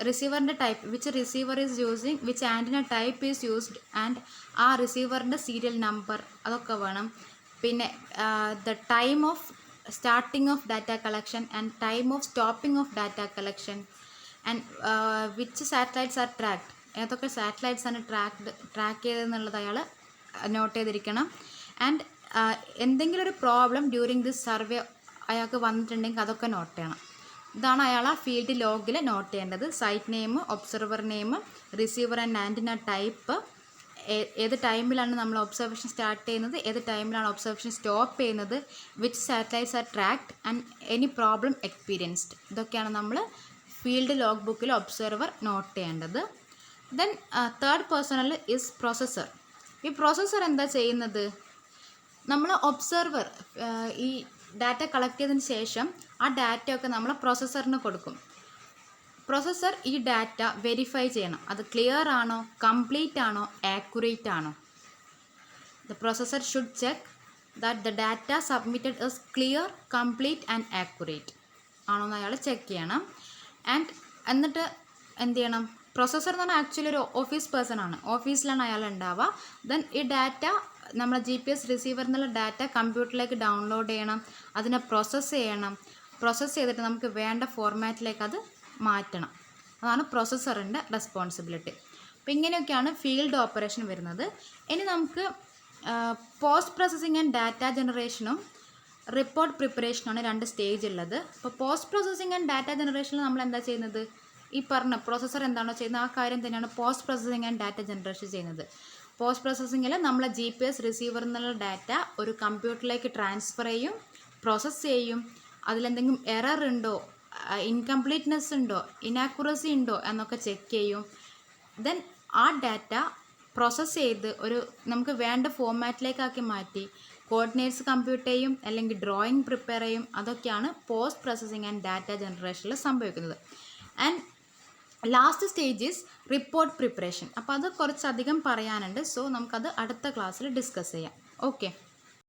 റിസീവറിൻ്റെ type, which receiver is using, which antenna type is used, and ആ റിസീവറിൻ്റെ സീരിയൽ നമ്പർ അതൊക്കെ വേണം. പിന്നെ the time of starting of data collection and time of stopping of data collection, and which satellites are tracked, ഏതൊക്കെ സാറ്റലൈറ്റ്സാണ് track ചെയ്തതെന്നുള്ളത് അയാൾ not ചെയ്തിരിക്കണം. And എന്തെങ്കിലും ഒരു പ്രോബ്ലം ഡ്യൂറിങ് ദിസ് സർവേ അയാൾക്ക് വന്നിട്ടുണ്ടെങ്കിൽ അതൊക്കെ നോട്ട് ചെയ്യണം. ഇതാണ് അയാൾ ആ ഫീൽഡ് ലോഗിൽ നോട്ട് ചെയ്യേണ്ടത്. Site name, observer name, receiver and antenna type, ഏത് ടൈമിലാണ് നമ്മൾ ഒബ്സർവേഷൻ സ്റ്റാർട്ട് ചെയ്യുന്നത്, ഏത് ടൈമിലാണ് ഒബ്സർവേഷൻ സ്റ്റോപ്പ് ചെയ്യുന്നത്, which satellites are tracked, and any problem experienced. ഇതൊക്കെയാണ് നമ്മൾ ഫീൽഡ് ലോഗ് ബുക്കിൽ ഒബ്സർവർ നോട്ട് ചെയ്യേണ്ടത്. Then third personal is processor. ഈ പ്രോസസ്സർ എന്താ ചെയ്യുന്നത്? നമ്മൾ ഒബ്സർവർ ഈ ഡാറ്റ കളക്ട് ചെയ്തതിന് ശേഷം ആ ഡാറ്റയൊക്കെ നമ്മൾ പ്രോസസ്സറിന് കൊടുക്കും. പ്രോസസ്സർ ഈ ഡാറ്റ വെരിഫൈ ചെയ്യണം. അത് ക്ലിയർ ആണോ, കംപ്ലീറ്റ് ആണോ, ആക്യുറേറ്റ് ആണോ. The processor should check that the data submitted is clear, complete and accurate ആണോ എന്ന് അയാൾ ചെക്ക് ചെയ്യണം. ആൻഡ് എന്നിട്ട് എന്ത് ചെയ്യണം? പ്രോസസ്സർ എന്ന് പറഞ്ഞാൽ ആക്ച്വലി ഒരു ഓഫീസ് പേഴ്സൺ ആണ്, ഓഫീസിലാണ് അയാൾ ഉണ്ടാവുക. ദെൻ ഈ ഡാറ്റ നമ്മൾ GPS റിസീവർ എന്നുള്ള ഡാറ്റ കമ്പ്യൂട്ടറിലേക്ക് ഡൗൺലോഡ് ചെയ്യണം, അതിനെ പ്രോസസ്സ് ചെയ്യണം. പ്രോസസ്സ് ചെയ്തിട്ട് നമുക്ക് വേണ്ട ഫോർമാറ്റിലേക്ക് അത് മാറ്റണം. അതാണ് പ്രോസസ്സറിൻ്റെ റെസ്പോൺസിബിലിറ്റി. അപ്പോൾ ഇങ്ങനെയൊക്കെയാണ് ഫീൽഡ് ഓപ്പറേഷൻ വരുന്നത്. ഇനി നമുക്ക് പോസ്റ്റ് പ്രോസസ്സിങ് ആൻഡ് ഡാറ്റ ജനറേഷനും റിപ്പോർട്ട് പ്രിപ്പറേഷനാണ് രണ്ട് സ്റ്റേജ് ഉള്ളത്. അപ്പോൾ പോസ്റ്റ് പ്രോസസ്സിങ് ആൻഡ് ഡാറ്റ ജനറേഷനിൽ നമ്മൾ എന്താ ചെയ്യുന്നത്? ഈ പറഞ്ഞ പ്രോസസ്സർ എന്താണോ ചെയ്യുന്നത് ആ കാര്യം തന്നെയാണ് post processing and data generation ചെയ്യുന്നത്. പോസ്റ്റ് പ്രോസസ്സിങ്ങിൽ നമ്മൾ GPS റിസീവർ എന്നുള്ള ഡാറ്റ ഒരു കമ്പ്യൂട്ടറിലേക്ക് ട്രാൻസ്ഫർ ചെയ്യും, പ്രോസസ്സ് ചെയ്യും. അതിലെന്തെങ്കിലും എറർ ഉണ്ടോ, ഇൻകംപ്ലീറ്റ്നെസ് ഉണ്ടോ, ഇനാക്യുറസി ഉണ്ടോ എന്നൊക്കെ ചെക്ക് ചെയ്യും. ദെൻ ആ ഡാറ്റ പ്രോസസ്സ് ചെയ്ത് നമുക്ക് വേണ്ട ഫോർമാറ്റിലേക്കാക്കി മാറ്റി കോർഡിനേറ്റ്സ് കമ്പ്യൂട്ട് ചെയ്യും, അല്ലെങ്കിൽ ഡ്രോയിങ് പ്രിപ്പയർ ചെയ്യും. അതൊക്കെയാണ് പോസ്റ്റ് പ്രോസസ്സിങ് ആൻഡ് ഡാറ്റ ജനറേഷനിൽ സംഭവിക്കുന്നത്. And last stage is report preparation. അപ്പോൾ അത് കുറച്ചധികം പറയാനുണ്ട്. സോ നമുക്കത് അടുത്ത ക്ലാസ്സിൽ ഡിസ്കസ് ചെയ്യാം. ഓക്കെ.